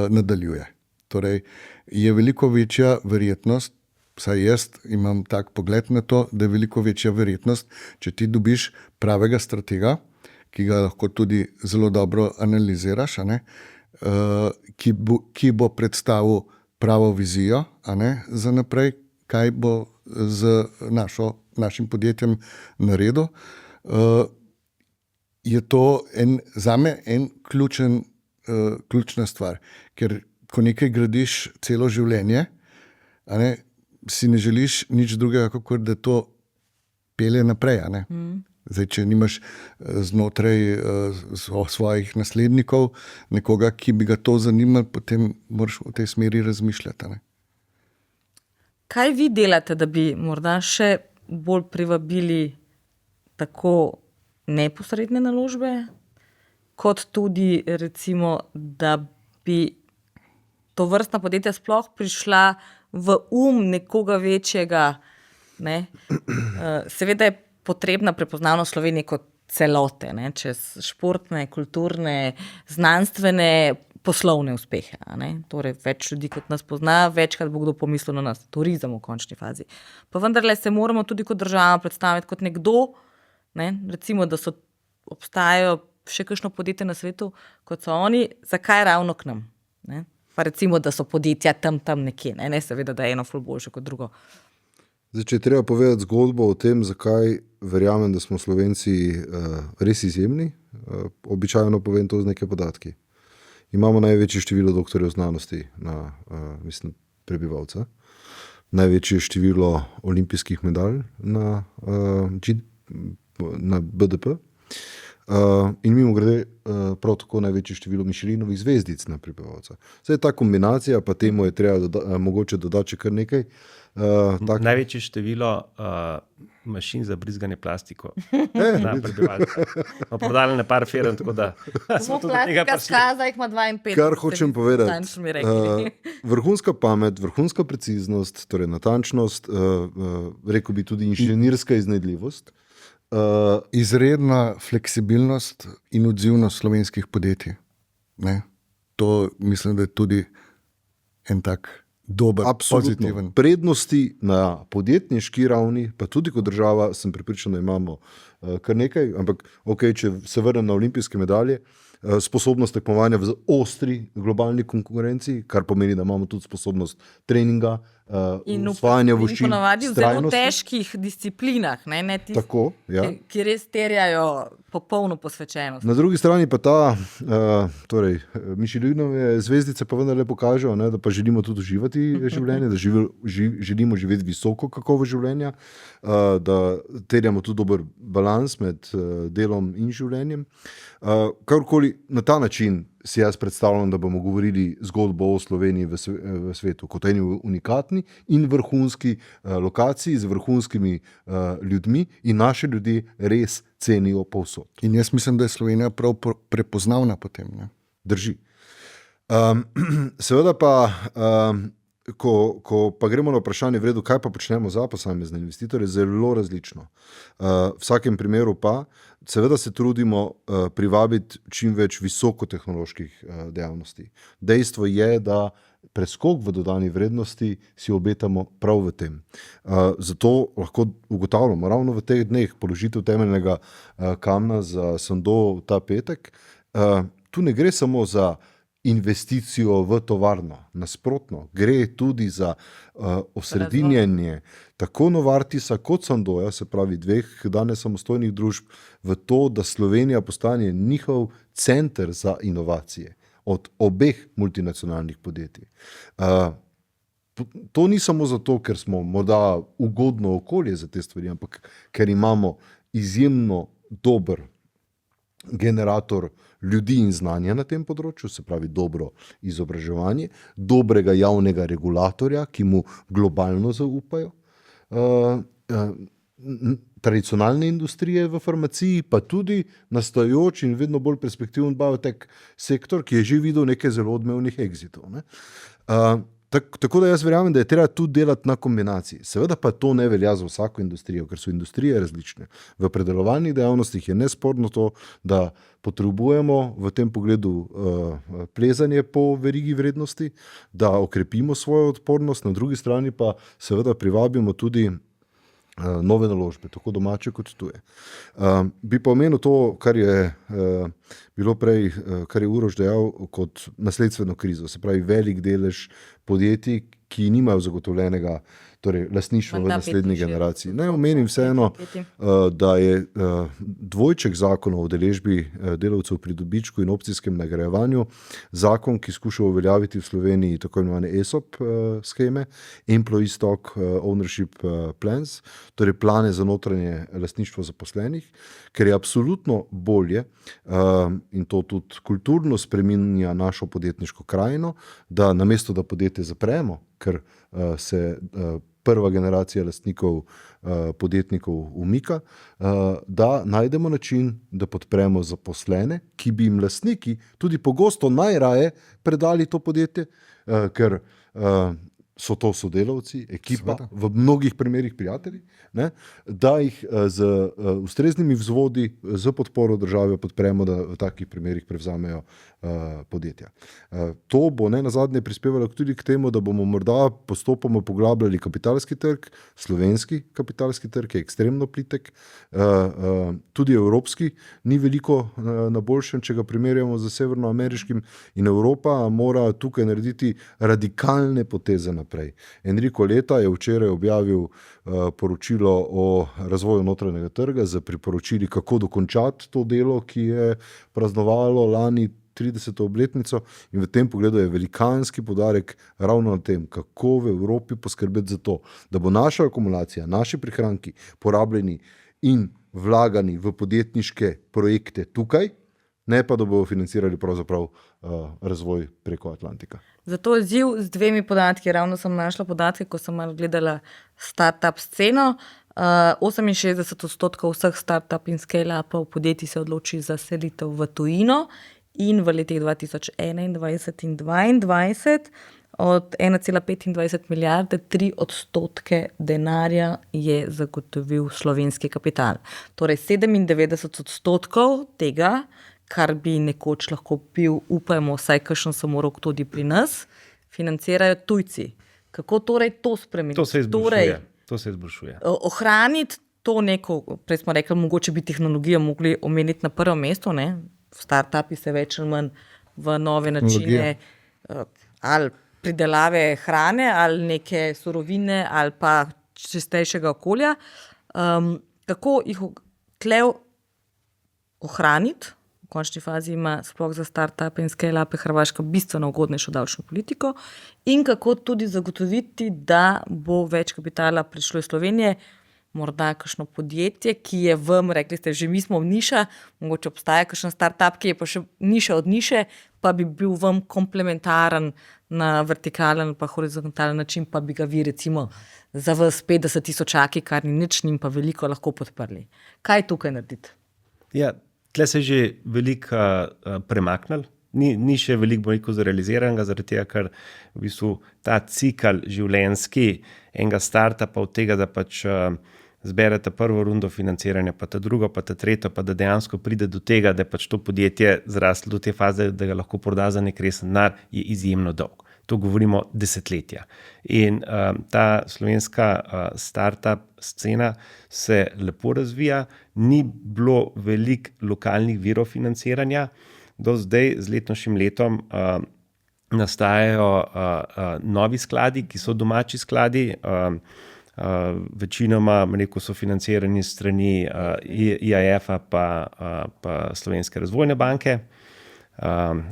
nadaljuje. Torej, je veliko večja verjetnost, vsaj jaz imam tak pogled na to, da je veliko večja verjetnost, če ti dobiš pravega stratega, ki ga lahko tudi zelo dobro analiziraš, ki bo predstavil pravo vizijo za naprej, kaj bo z našim podjetjem naredil. Je to zame en ključna stvar, ker ko nekaj gradiš celo življenje, si ne želiš nič drugega, kot da to pelje naprej. Zdaj, če nimaš znotraj svojih naslednikov nekoga, ki bi ga to zanimalo, potem moraš v tej smeri razmišljati. Kaj vi delate, da bi morda še bolj privabili tako neposredne naložbe, kot tudi recimo, da bi tovrstna podjetja sploh prišla v nekoga večjega, ne? Seveda je potrebna prepoznavnost Slovenije kot celote, ne? Čez športne, kulturne, znanstvene, poslovne uspehe. Torej, več ljudi kot nas pozna, večkrat bo kdo pomislil na nas, turizem v končni fazi. Pa vendarle se moramo tudi kot država predstaviti kot nekdo, ne? Recimo, da obstajajo še kakšno podjetje na svetu, kot so oni, zakaj ravno k nam? Ne? Pa recimo, da so podjetja tam nekje, ne seveda, da je eno ful boljše kot drugo. Zdaj, če je treba povedati zgodbo o tem, zakaj verjamem, da smo Slovenci res izjemni, običajno povem to z nekaj podatki. Imamo največje število doktorjev znanosti na prebivalca, največje število olimpijskih medalj na BDP in mimogrede prav tako največje število Michelinovih zvezdic na prebivalca. Zdaj, ta kombinacija, pa temu je treba mogoče dodati še kar nekaj. Največje število mašin za brizganje plastiko na prebivalca. Smo prodali na par firm, tako da smo tudi tega prišli. Skaza jih ima 52. Kar hočem povedati, vrhunska pamet, vrhunska preciznost, torej natančnost, rekel bi tudi inženirska iznajdljivost. Izredna fleksibilnost in odzivnost slovenskih podjetij. To mislim, da je tudi en tak dober, pozitiven. Prednosti na podjetniški ravni, pa tudi kot država, sem prepričan, da imamo kar nekaj, ampak če se vrnem na olimpijske medalje, sposobnost tekmovanja v ostri globalni konkurenci, kar pomeni, da imamo tudi sposobnost treninga, usvajanja veščin, in ponavadi v zelo težkih disciplinah, ne tistih, tako, ja. ki res terjajo popolno posvečenost. Na drugi strani pa torej Michelinove zvezdice pa vendarle pokažejo, da pa želimo tudi uživati življenje, da želimo živeti visoko kakovost življenja, da terjamo tudi dober balans med delom in življenjem. Karkoli na ta način si jaz predstavljam, da bomo govorili zgodbo o Sloveniji v svetu, kot eni unikatni in vrhunski lokaciji z vrhunskimi ljudmi in naše ljudi res cenijo povsod. In jaz mislim, da je Slovenija prav prepoznavna potem. Drži. Seveda pa, ko pa gremo na vprašanje v redu, kaj pa počnemo za posamezne investitorje, zelo različno. V vsakem primeru pa seveda se trudimo privabiti čim več visokotehnoloških dejavnosti. Dejstvo je, da preskok v dodani vrednosti si obetamo prav v tem. Zato lahko ugotavljamo ravno v teh dneh položitev temeljnega kamna za Sandoz ta petek. Tu ne gre samo za investicijo v tovarno, nasprotno, gre tudi za osredinjenje tako Novartisa kot Sandoza, se pravi dveh danes samostojnih družb, v to, da Slovenija postane njihov center za inovacije od obeh multinacionalnih podjetij. To ni samo zato, ker smo morda ugodno okolje za te stvari, ampak ker imamo izjemno dober generator ljudi in znanja na tem področju, se pravi dobro izobraževanje, dobrega javnega regulatorja, ki mu globalno zaupajo, tradicionalne industrije v farmaciji, pa tudi nastajajoč in vedno bolj perspektiven biotech sektor, ki je že videl nekaj zelo odmevnih exitov. Tako da jaz verjamem, da je treba tudi delati na kombinaciji. Seveda pa to ne velja za vsako industrijo, ker so industrije različne. V predelovalnih dejavnostih je nesporno to, da potrebujemo v tem pogledu plezanje po verigi vrednosti, da okrepimo svojo odpornost, na drugi strani pa seveda privabimo tudi nove naložbe, tako domače kot tuje. Bi pa omenil to, kar je bilo prej, kar je Uroš dejal kot nasledstveno krizo, se pravi velik delež podjetij, ki nimajo zagotovljenega lastništva v naslednji generaciji. Ne omenim vseeno, da je dvojček zakona o udeležbi delavcev pri dobičku in opcijskem nagrajevanju zakon, ki skuša uveljaviti v Sloveniji tako imenovane ESOP sheme, Employee Stock Ownership Plans, torej plane za notranje lastništvo zaposlenih, ker je absolutno bolje in to tudi kulturno spreminja našo podjetniško krajino, da namesto da podjetje zapremo, ker se prva generacija lastnikov podjetnikov umika, da najdemo način, da podpremo zaposlene, ki bi jim lastniki tudi pogosto najraje predali to podjetje, ker so to sodelavci, ekipa, v mnogih primerih prijatelji, ne, da jih z ustreznimi vzvodi, z podporo države podpremo, da v takih primerih prevzamejo podjetja. To bo nenazadnje prispevalo tudi k temu, da bomo morda postopoma poglabljali kapitalski trg, slovenski kapitalski trg je ekstremno plitek, tudi evropski ni veliko na boljšem, če ga primerjamo z severnoameriškim, in Evropa mora tukaj narediti radikalne poteze naprej. Enrico Letta je včeraj objavil poročilo o razvoju notranjega trga z priporočili, kako dokončati to delo, ki je praznovalo lani 30. obletnico, in v tem pogledu je velikanski poudarek ravno na tem, kako v Evropi poskrbeti za to, da bo naša akumulacija, naši prihranki porabljeni in vlagani v podjetniške projekte tukaj, ne pa da bodo financirali pravzaprav razvoj preko Atlantika. Zato je izziv z dvemi podatki. Ravno sem našla podatke, ko sem malo gledala startup sceno. 68% vseh startup in scale-upov podjetij se odloči za selitev v tujino, in v letih 2021 in 2022 od 1,25 milijarde 3% denarja je zagotovil slovenski kapital. Torej 97% tega, kar bi nekoč lahko bil, upajmo, vsaj kakšen samorok tudi pri nas, financirajo tujci. Kako torej to spremeniti? To se izboljšuje. Ohraniti to neko, prej smo rekli, mogoče bi tehnologijo mogli omeniti na prvo mesto, ne? Startupi se več ali manj v nove načine ali pridelave hrane, ali neke surovine, ali pa čistejšega okolja. Kako jih tle ohraniti? V končni fazi ima sploh za startupe in scale-upe Hrvaška bistveno ugodnejšo davčno politiko, in kako tudi zagotoviti, da bo več kapitala prišlo iz Slovenije, morda kakšno podjetje, ki je vam, rekli ste, že mi smo v niša, mogoče obstaja kakšen startup, ki je pa še niša od niše, pa bi bil vam komplementaren na vertikalen pa horizontalen način, pa bi ga vi recimo za vas 50.000, kar ni nič, njim pa veliko lahko podprli. Kaj tukaj narediti? Ja, tle se je že veliko premaknil. Ni še veliko zrealiziranega, zaradi tega, ker v bistvu ta cikl življenjski enega startupa od tega, da pač zberete prvo rundo financiranja, pa ta drugo, pa ta tretjo, pa da dejansko pride do tega, da je pač to podjetje zraslo do te faze, da ga lahko proda za nek resen denar, je izjemno dolg. To govorimo desetletja. In ta slovenska startup scena se lepo razvija, ni bilo veliko lokalnih virov financiranja. Do zdaj, z letošnjim letom, nastajajo novi skladi, ki so domači skladi, večinoma, so financirani strani IAF-a pa Slovenske razvojne banke,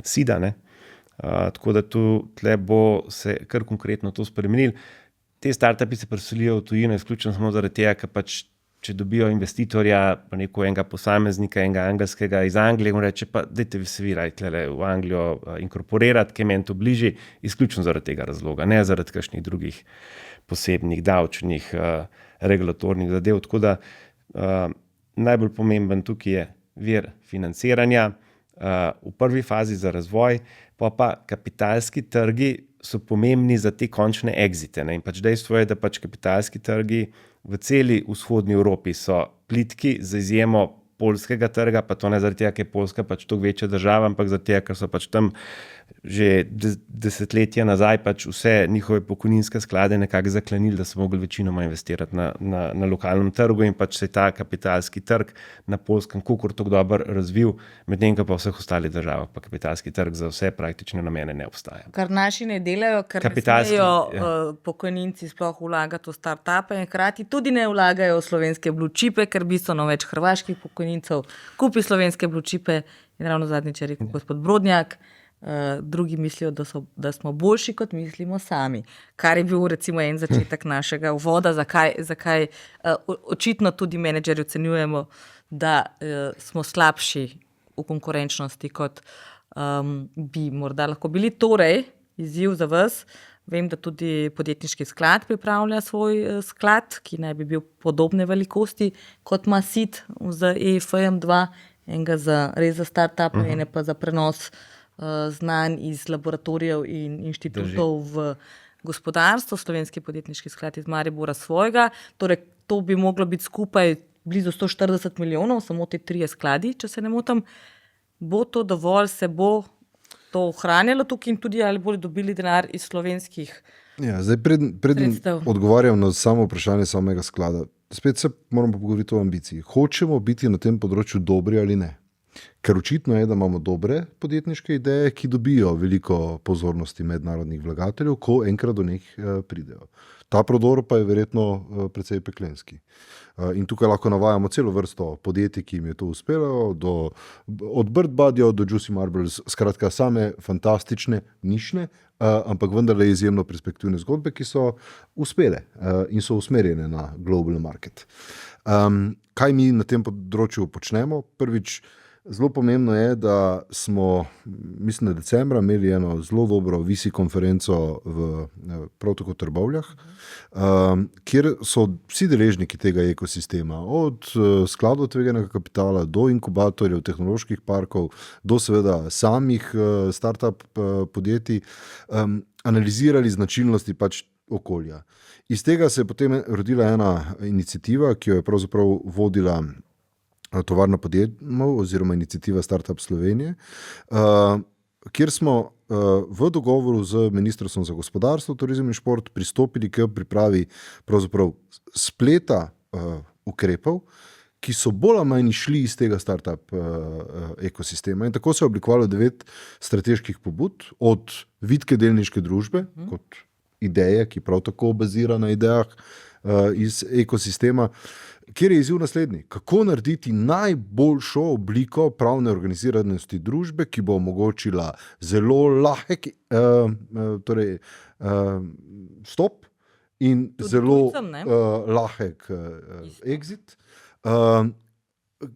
SIDA, ne. Tako da tle bo se kar konkretno to spremenilo. Te startupi se preselijo v tujino izključno samo zaradi tega, ker pač če dobijo investitorja, pa enega posameznika, enega angelskega iz Anglije, mu reče, pa dajte se vi v Anglijo inkorporirati, ker meni to bližje, izključno zaradi tega razloga, ne zaradi kakšnih drugih posebnih davčnih, regulatornih zadev. Tako da najbolj pomemben tukaj je vir financiranja v prvi fazi za razvoj, pa kapitalski trgi so pomembni za te končne exite. Ne? In pač dejstvo je, da pač kapitalski trgi v celi vzhodni Evropi so plitki, z izjemo poljskega trga, pa to ne zaradi tega, ker je Poljska pač toliko večja država, ampak zaradi tega, ker so pač tam že desetletja nazaj pač vse njihove pokojninske sklade nekako zaklenili, da so mogli večinoma investirati na lokalnem trgu in pač se je ta kapitalski trg na Poljskem kakor tako dobro razvil, medtem ko pa v vseh ostalih državah pa kapitalski trg za vse praktične namene ne obstaja. Kar naši ne delajo, ker ne smejo pokojninci sploh vlagati v start-upe in hkrati tudi ne vlagajo v slovenske blue chipe, ker bistveno več hrvaških pokojnincev kupi slovenske blue chipe in ravno zadnjič je rekel gospod Brodnjak, drugi mislijo, da smo boljši, kot mislimo sami. Kar je bil recimo en začetek našega uvoda, zakaj očitno tudi menedžerji ocenjujemo, da smo slabši v konkurenčnosti, kot bi morda lahko bili. Torej, izziv za vas, vem, da tudi podjetniški sklad pripravlja svoj sklad, ki naj bi bil podobne velikosti, kot ima SID z EFM2, enega res za start-up, ene pa za prenos znanj iz laboratorijev in inštitutov v gospodarstvo. Slovenski podjetniški sklad iz Maribora svojega. Torej, to bi moglo biti skupaj blizu 140 milijonov, samo te 3 skladi, če se ne motim. Bo to dovolj, se bo to ohranjalo tukaj in tudi ali bodo dobili denar iz slovenskih zdaj preden odgovarjam na samo vprašanje samega sklada, spet se moramo pogovoriti o ambiciji. Hočemo biti na tem področju dobri ali ne? Ker očitno je, da imamo dobre podjetniške ideje, ki dobijo veliko pozornosti mednarodnih vlagateljev, ko enkrat do njih pridejo. Ta prodor pa je verjetno precej peklenski. In tukaj lahko navajamo celo vrsto podjetij, ki jim je to uspelo, od Bird Buddyja do Juicy Marbles, skratka same fantastične, nišne, ampak vendarle izjemno perspektivne zgodbe, ki so uspele in so usmerjene na global market. Kaj mi na tem področju počnemo? Prvič, zelo pomembno je, da smo, mislim, da decembra imeli eno zelo dobro VC konferenco v prav tako Trbovljah, kjer so vsi deležniki tega ekosistema, od skladov tveganega kapitala do inkubatorjev, tehnoloških parkov, do seveda samih startup podjetij, analizirali značilnosti pač okolja. Iz tega se je potem rodila ena iniciativa, ki jo je pravzaprav vodila Tovarna podjetnikov oziroma iniciativa Startup Slovenije, kjer smo v dogovoru z Ministrstvom za gospodarstvo, turizem in šport pristopili k pripravi pravzaprav spleta ukrepov, ki so bolj ali manj šli iz tega startup ekosistema. In tako se je oblikovalo 9 strateških pobud, od vitke delniške družbe, kot ideje, ki prav tako bazira na idejah iz ekosistema, kjer je izziv naslednji. Kako narediti najboljšo obliko pravne organiziranosti družbe, ki bo omogočila zelo lahek stop in tudi zelo lahek exit,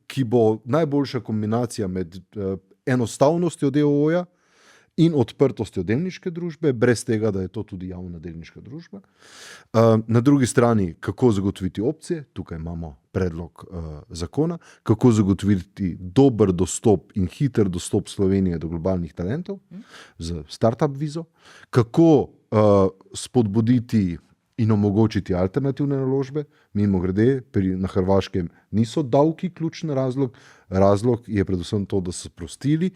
ki bo najboljša kombinacija med enostavnostjo DOO-ja in odprtostjo delniške družbe, brez tega, da je to tudi javna delniška družba. Na drugi strani, kako zagotoviti opcije, tukaj imamo predlog zakona, kako zagotoviti dober dostop in hiter dostop Slovenije do globalnih talentov z startup vizo, kako spodbuditi in omogočiti alternativne naložbe. Mimogrede, na Hrvaškem niso davki ključni razlog. Razlog je predvsem to, da so sprostili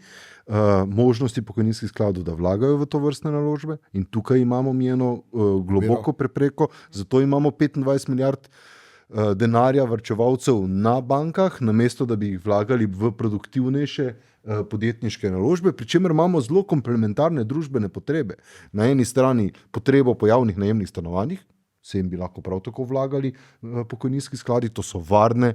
možnosti pokojninskih skladov, da vlagajo v to vrstne naložbe, in tukaj imamo mi eno globoko prepreko, zato imamo 25 milijard denarja varčevalcev na bankah, namesto da bi jih vlagali v produktivnejše podjetniške naložbe, pri čemer imamo zelo komplementarne družbene potrebe. Na eni strani potrebo po javnih najemnih stanovanjih, se jim bi lahko prav tako vlagali pokojninski skladi, to so varne,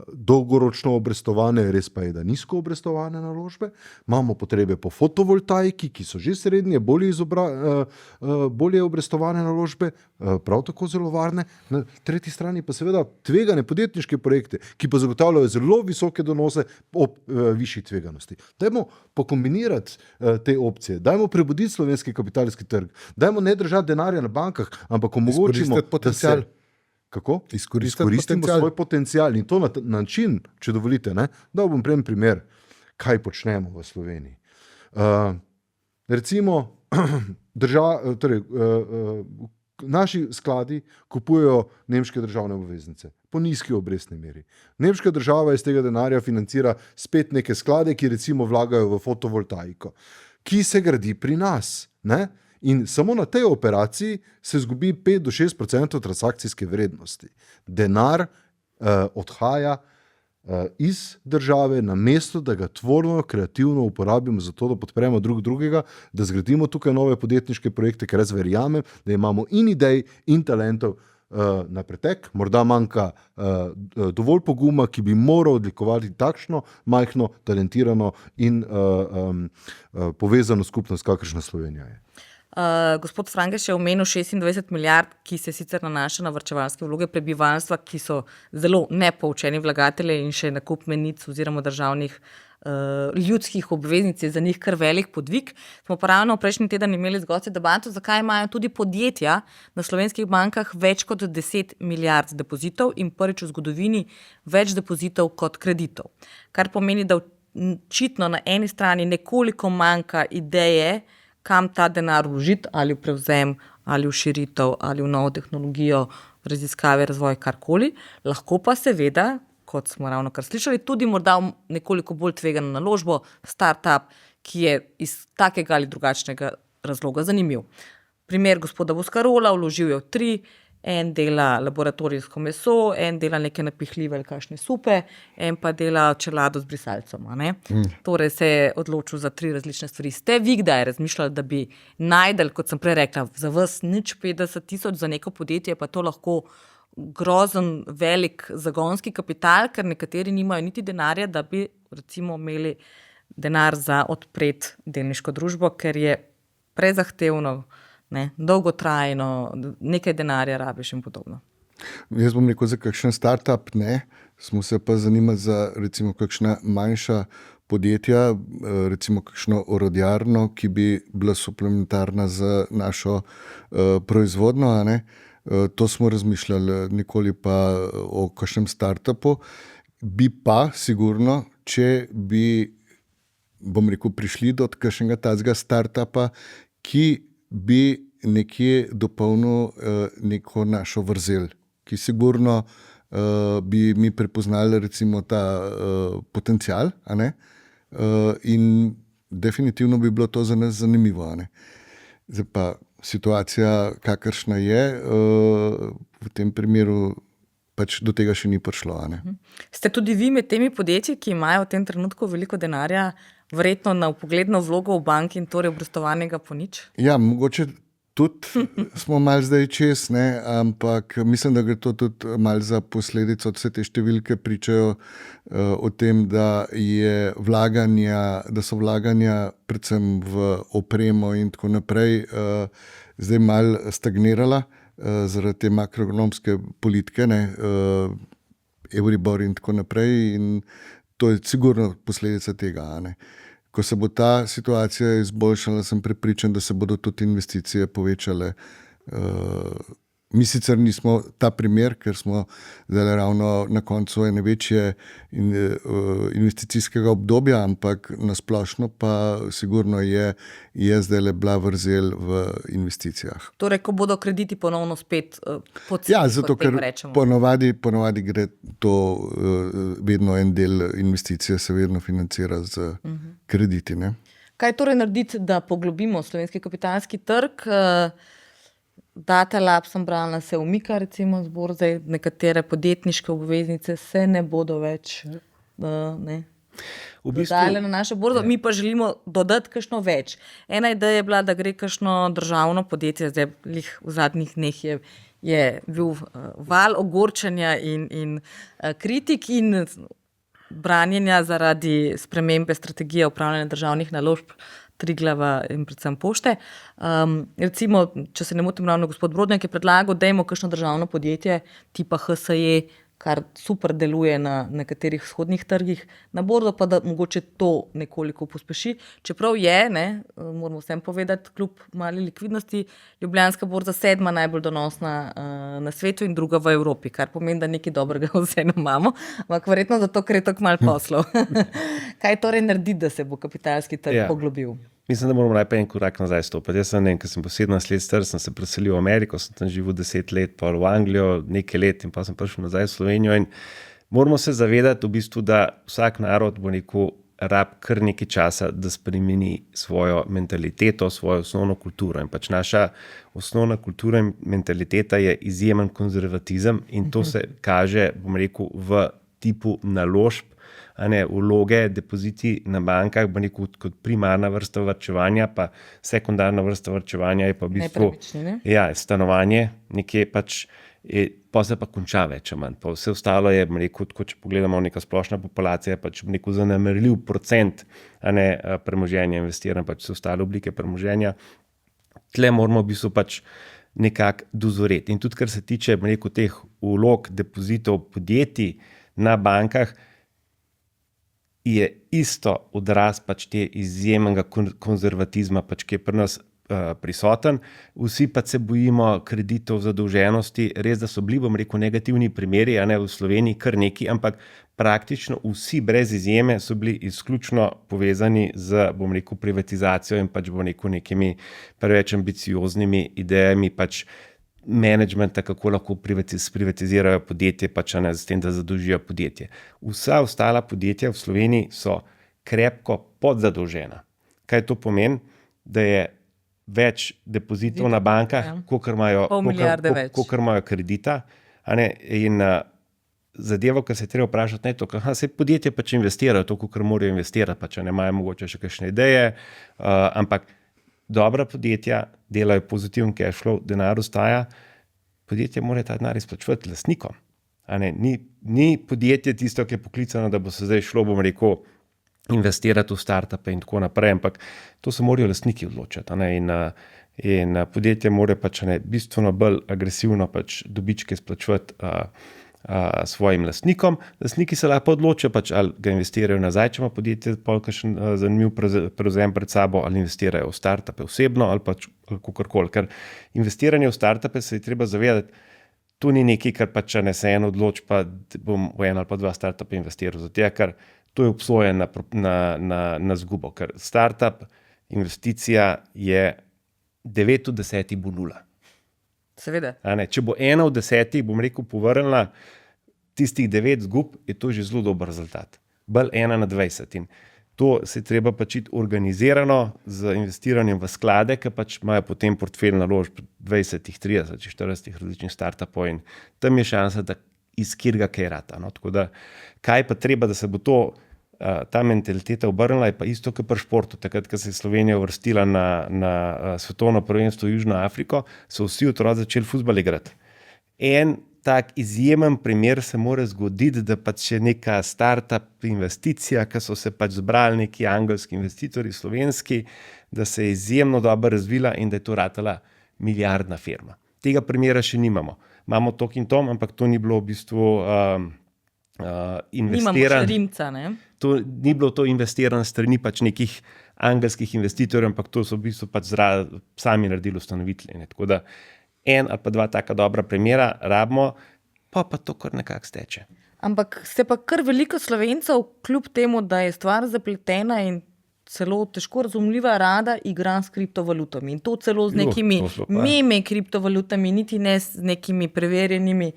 dolgoročno obrestovane, res pa je, da nizko obrestovane naložbe. Imamo potrebe po fotovoltaiki, ki so že srednje, bolje obrestovane naložbe, prav tako zelo varne. Na tretji strani pa seveda tvegane podjetniške projekte, ki pa zagotavljajo zelo visoke donose ob višji tveganosti. Dajmo pokombinirati te opcije, dajmo prebuditi slovenski kapitalski trg, dajmo ne držati denarja na bankah, ampak omogočimo potencial. Kako? Izkoristimo svoj potencial in to na način, če dovolite, da bom primer, kaj počnemo v Sloveniji. Recimo, naši skladi kupujejo nemške državne obveznice po nizki obrestni meri. Nemška država iz tega denarja financira spet neke sklade, ki recimo vlagajo v fotovoltaiko, ki se gradi pri nas. Ne? In samo na tej operaciji se izgubi 5 do 6% transakcijske vrednosti. Denar odhaja iz države, namesto da ga tvorno, kreativno uporabimo za to, da podpremo drugega, da zgradimo tukaj nove podjetniške projekte, ker jaz verjamem, da imamo in idej in talentov na pretek. Morda manjka dovolj poguma, ki bi moral odlikovati takšno majhno, talentirano in povezano skupnost, kakršna Slovenija je. Gospod Frangež je omenil 26 milijard, ki se sicer nanaša na varčevalske vloge prebivalstva, ki so zelo nepoučeni vlagatelji in še nakup menic oziroma državnih ljudskih obveznic je za njih kar velik podvig. Smo pa ravno prejšnji teden imeli z gosti debato, zakaj imajo tudi podjetja na slovenskih bankah več kot 10 milijard depozitov in prvič v zgodovini več depozitov kot kreditov. Kar pomeni, da očitno na eni strani nekoliko manjka ideje, kam ta denar vložiti, ali v prevzem, ali v širitev, ali v novo tehnologijo, raziskave, razvoj, karkoli. Lahko pa seveda, kot smo ravno kar slišali, tudi morda nekoliko bolj tvegano naložbo, startup, ki je iz takega ali drugačnega razloga zanimiv. Primer gospoda Boscarola, vložil je v 3, en dela laboratorijsko meso, en dela neke napihljive ali kakšne supe, en pa dela čelado z brisalcem. Torej se je odločil za 3 različne stvari. Ste vi kdaj razmišljali, da bi najdel, kot sem prej rekla, za vas nič 50 tisoč za neko podjetje, pa to lahko grozen velik zagonski kapital, ker nekateri nimajo niti denarja, da bi recimo imeli denar za odpreti delniško družbo, ker je prezahtevno, dolgotrajno, nekaj denarja rabiš in podobno. Jaz bom rekel za kakšen startup, ne. Smo se pa zanimali za recimo kakšna manjša podjetja, recimo kakšno orodjarno, ki bi bila suplementarna za našo proizvodnjo, a ne. To smo razmišljali, nikoli pa o kakšnem startupu. Bi pa sigurno, če bi, bom rekel, prišli do kakšnega tazga startupa, ki bi nekje dopolnil neko našo vrzel, ki sigurno bi mi prepoznali recimo ta potencial, a ne? In definitivno bi bilo to za nas zanimivo. A ne? Zdaj pa situacija, kakršna je, v tem primeru pač do tega še ni prišlo. A ne? Ste tudi vi med temi podjetji, ki imajo v tem trenutku veliko denarja, verjetno na vpogledno vlogo v banki in torej obrestovanega po nič? Ja, mogoče tudi smo malo zdaj čez, ne, ampak mislim, da gre to tudi malo za posledico. Vse te številke pričajo o tem, da so vlaganja predvsem v opremo in tako naprej zdaj malo stagnirala zaradi te makroekonomske politike, ne, Euribor in tako naprej, in to je sigurno posledica tega. Ne. Ko se bo ta situacija izboljšala, sem prepričan, da se bodo tudi investicije povečale. Mi sicer nismo ta primer, ker smo zdaj ravno na koncu ene večje investicijskega obdobja, ampak nasplošno pa sigurno je zdaj bila vrzel v investicijah. Torej, ko bodo krediti ponovno spet poceni, ja, zato ker ponovadi gre to, vedno en del investicije se vedno financira z krediti. Ne? Kaj torej narediti, da poglobimo slovenski kapitalski trg? Datalab sem brala, se umika recimo z borze, nekatere podjetniške obveznice se ne bodo več dodajale na našo borzo, mi pa želimo dodati kakšno več. Ena ideja je bila, da gre kakšno državno podjetje, zdaj v zadnjih dneh je bil val ogorčenja in kritik in branjenja zaradi spremembe strategije upravljanja državnih naložb Triglava in predvsem Pošte. Recimo, če se ne motim, ravno gospod Brodnjak je predlagal, dajmo kakšno državno podjetje tipa HSE, kar super deluje na nekaterih vzhodnih trgih, na borzo pa da mogoče to nekoliko pospeši. Čeprav je, moramo vsem povedati, kljub mali likvidnosti, Ljubljanska borza 7. najbolj donosna na svetu in druga v Evropi, kar pomeni, da nekaj dobrega vseeno imamo, ampak verjetno zato, ker je tako malo poslov. Kaj torej narediti, da se bo kapitalski trg poglobil? Mislim, da moramo najprej en korak nazaj stopiti. Jaz sem, ko sem po 17 let star, sem se preselil v Ameriko, sem tam živel 10 let, pa v Anglijo nekaj let in pa sem prišel nazaj v Slovenijo in moramo se zavedati v bistvu, da vsak narod bo rekel, rab kar nekaj časa, da spremeni svojo mentaliteto, svojo osnovno kulturo. In pač naša osnovna kultura in mentaliteta je izjemen konzervatizem in to se kaže, bom rekel, v tipu naložb, vloge, depoziti na bankah, bo rekel, kot primarna vrsta varčevanja, pa sekundarna vrsta varčevanja je pa v bistvu stanovanje, nekje pač pa se pa konča več manj. Pa vse ostalo je, rekel, tako, če pogledamo neka splošna populacija, pač rekel, zanemarljiv procent premoženja investiran, pač vse ostale oblike premoženja. Tle moramo v bistvu pač nekako dozoreti. In tudi, kar se tiče rekel, teh vlog, depozitov podjetij na bankah, je isto odraz pač te izjemnega konzervatizma, pač, ki je pri nas prisoten. Vsi pa se bojimo kreditov, zadolženosti, res da so bili, bom rekel, negativni primeri, v Sloveniji kar neki, ampak praktično vsi brez izjeme so bili izključno povezani z, bom rekel, privatizacijo in pač, bom rekel, nekimi preveč ambicioznimi idejami pač menedžmenta, kako lahko privatizirajo podjetje, pač s tem, da zadolžijo podjetje. Vsa ostala podjetja v Sloveniji so krepko podzadolžena. Kaj to pomeni? Da je več depozitov na bankah, kolikor imajo kredita. In zadevo, kar se je treba vprašati, ne to, se podjetje pač investirajo to, kolikor morajo investirati, pač imajo mogoče še kakšne ideje, ampak dobra podjetja delajo pozitiven cash flow, denar ostaja, podjetje mora ta denar izplačevati lastnikom. Ni podjetje tisto, ki je poklicano, da bo se zdaj šlo, bom rekel, investirati v startupe in tako naprej, ampak to se morajo lastniki odločiti. In podjetje mora pač bistveno bolj agresivno pač dobičke izplačevati svojim lastnikom. Lastniki se lahko odločijo, pač, ali ga investirajo nazaj, če ima podjetje kakšen zanimiv prevzem pred sabo, ali investirajo v startupe osebno ali pač kakorkoli. Ker investiranje v startupe se je treba zavedati, to ni nekaj, kar pač se en odloči, pa bom v en ali pa dva startupe investiral. Zato, ker to je obsojen na zgubo, ker startup investicija je 9 od 10 bo nula. Seveda. Če bo 1 od 10, bom rekel, povrnila tistih 9 zgub, je to že zelo dober rezultat. Bolj 1 na 20. In to se treba pač iti organizirano z investiranjem v sklade, ki pač imajo potem portfelj naložb 20, 30, 40 različnih startupov in tam je šansa, da iz kjerga kaj rata. Tako da, kaj pa treba, da se bo ta mentaliteta obrnila, je pa isto, kot pri športu. Takrat, ko se je Slovenija uvrstila na svetovno prvenstvo v Južno Afriko, so vsi otroci začeli fuzbal igrati. En tak izjemen primer se mora zgoditi, da pač je neka startup investicija, ki so se pač zbrali neki angelski investitorji, slovenski, da se je izjemno dobro razvila in da je to ratala milijardna firma. Tega primera še nimamo. Imamo tok in tom, ampak to ni bilo v bistvu investirano. Nimamo še Rimca, ne? To ni bilo to investirano strani pač nekih angelskih investitorjev, ampak to so v bistvu pač sami naredili ustanovitelji. Tako da en ali pa dva taka dobra primera rabimo, pa to kar nekako steče. Ampak se pa kar veliko Slovencev, kljub temu, da je stvar zapletena in celo težko razumljiva, rada igra s kriptovalutami. In to celo z nekimi meme kriptovalutami, niti ne z nekimi preverjenimi,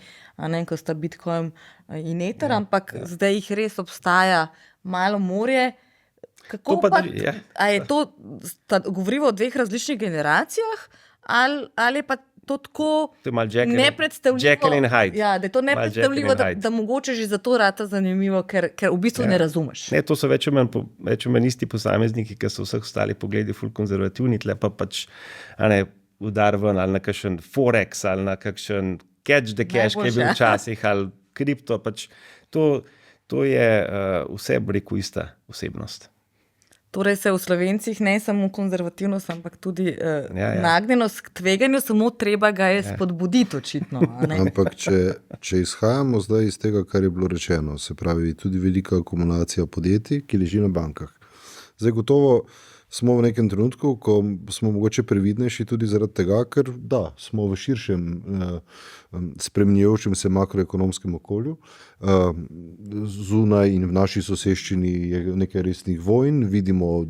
ko sta Bitcoin in Ether, ampak zdaj jih res obstaja malo morje. Kako pa, a je to, govorimo o dveh različnih generacijah, ali je pa to tako nepredstavljivo, da je to nepredstavljivo, da mogoče že zato rata zanimivo, ker v bistvu ne razumeš. Ne, to so več ali manj isti posamezniki, ki so vseh ostali pogledi ful konzervativni, tle pa pač udar ven ali na kakšen Forex ali na kakšen catch the cash, ki je bil včasih, ali kripto, pač to je vse, bo rekel, ista osebnost. Torej se v Slovencih ne samo konzervativnost, ampak tudi nagnjenost k tveganju, samo treba ga je spodbuditi očitno. Ampak če izhajamo zdaj iz tega, kar je bilo rečeno, se pravi tudi velika akumulacija podjetij, ki leži na bankah. Zdaj gotovo smo v nekem trenutku, ko smo mogoče previdnejši tudi zaradi tega, ker da, smo v širšem spremenjajočem se makroekonomskem okolju. Zunaj in v naši soseščini je nekaj resnih vojn, vidimo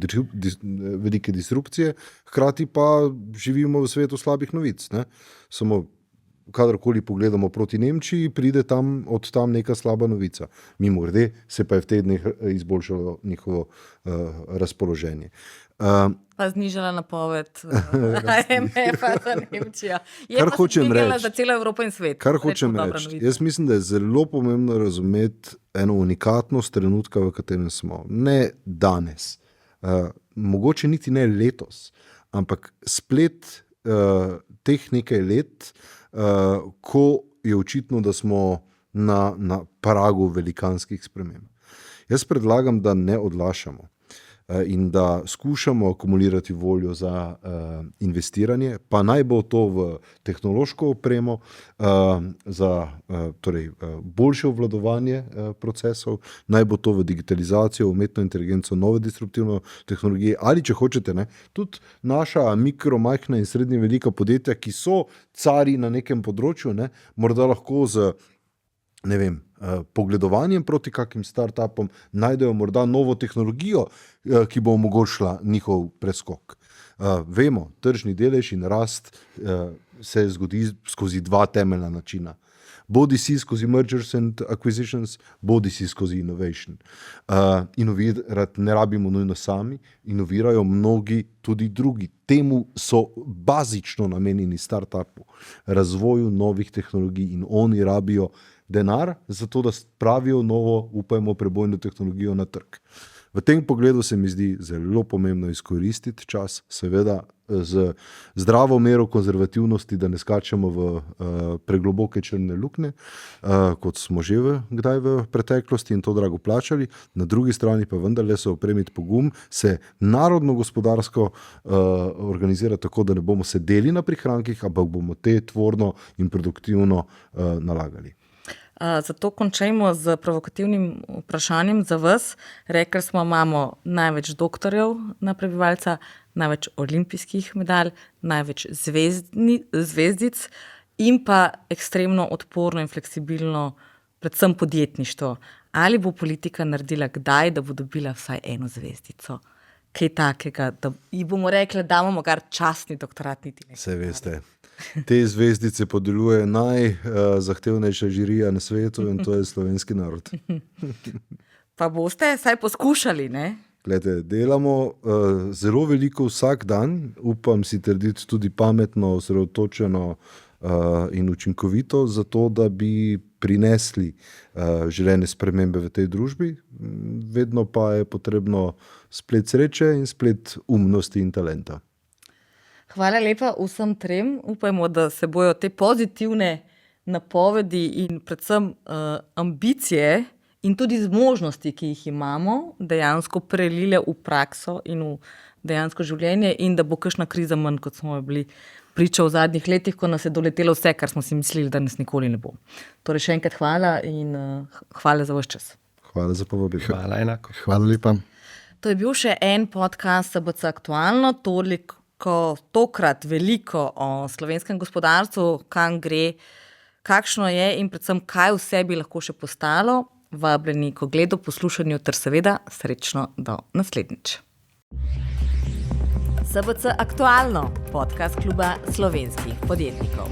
velike disrupcije, hkrati pa živimo v svetu slabih novic. Ne? Samo kadarkoli pogledamo proti Nemčiji, pride od tam neka slaba novica. Mimogrede se pa je v teh dneh izboljšalo njihovo razpoloženje. Pa znižala napoved IMF-a za Nemčijo. Je Kar pa hočem znižala reči, za celo Evropo in svet. Kar Recimo hočem dobra reči, novica. jaz mislim, da je zelo pomembno razumeti eno unikatnost trenutka, v katerem smo. Ne danes, mogoče niti ne letos, ampak splet teh nekaj let, ko je očitno, da smo na pragu velikanskih sprememb. Jaz predlagam, da ne odlašamo in da skušamo akumulirati voljo za investiranje, pa naj bo to v tehnološko opremo, za boljše obvladovanje procesov, naj bo to v digitalizacijo, umetno inteligenco, nove disruptivne tehnologije ali, če hočete, ne, tudi naša mikro, majhna in srednje velika podjetja, ki so cari na nekem področju, ne, morda lahko z pogledovanjem proti kakim startupom najdejo morda novo tehnologijo, ki bo omogočila njihov preskok. Vemo, tržni delež in rast se zgodi skozi dva temeljna načina. Bodi si skozi mergers and acquisitions, bodi si skozi innovation. Inovirati ne rabimo nujno sami, inovirajo mnogi tudi drugi. Temu so bazično namenjeni startupu, razvoju novih tehnologij in oni rabijo denar, zato da spravijo novo, upajmo, prebojno tehnologijo na trg. V tem pogledu se mi zdi zelo pomembno izkoristiti čas, seveda z zdravo mero konzervativnosti, da ne skačemo v pregloboke črne luknje, kot smo že kdaj v preteklosti in to drago plačali. Na drugi strani pa vendarle se opremiti pogum, se narodno gospodarsko organizira tako, da ne bomo sedeli na prihrankih, ampak bomo te tvorno in produktivno nalagali. Zato končajmo z provokativnim vprašanjem za vas. Rekli smo, imamo največ doktorjev na prebivalca, največ olimpijskih medalj, največ zvezdic in pa ekstremno odporno in fleksibilno, predvsem podjetništvo. Ali bo politika naredila kdaj, da bo dobila vsaj eno zvezdico? Kaj takega, da ji bomo rekli, da imamo kar častni doktorat, niti ne. Saj veste. Te zvezdice podeljuje najzahtevnejša žirija na svetu in to je slovenski narod. Pa boste vsaj poskušali, ne? Glede, delamo zelo veliko vsak dan, upam si trditi tudi pametno, osredotočeno in učinkovito, zato da bi prinesli želene spremembe v tej družbi. Vedno pa je potrebno splet sreče in splet umnosti in talenta. Hvala lepa vsem trem. Upajmo, da se bojo te pozitivne napovedi in predvsem ambicije in tudi zmožnosti, ki jih imamo, dejansko prelile v prakso in v dejansko življenje in da bo kakšna kriza manj, kot smo bili priča v zadnjih letih, ko nas je doletelo vse, kar smo si mislili, da nas nikoli ne bo. Torej še enkrat hvala in hvala za vaš čas. Hvala za povabilo. Hvala enako. Hvala lepa. To je bil še en podcast SBC Aktualno, tokrat veliko o slovenskem gospodarstvu, kam gre, kakšno je in predvsem kaj vse bi lahko še postalo. Vabljeni k ogledu, poslušanju ter seveda srečno do naslednjič. SBC Aktualno, podcast kluba slovenskih podjetnikov.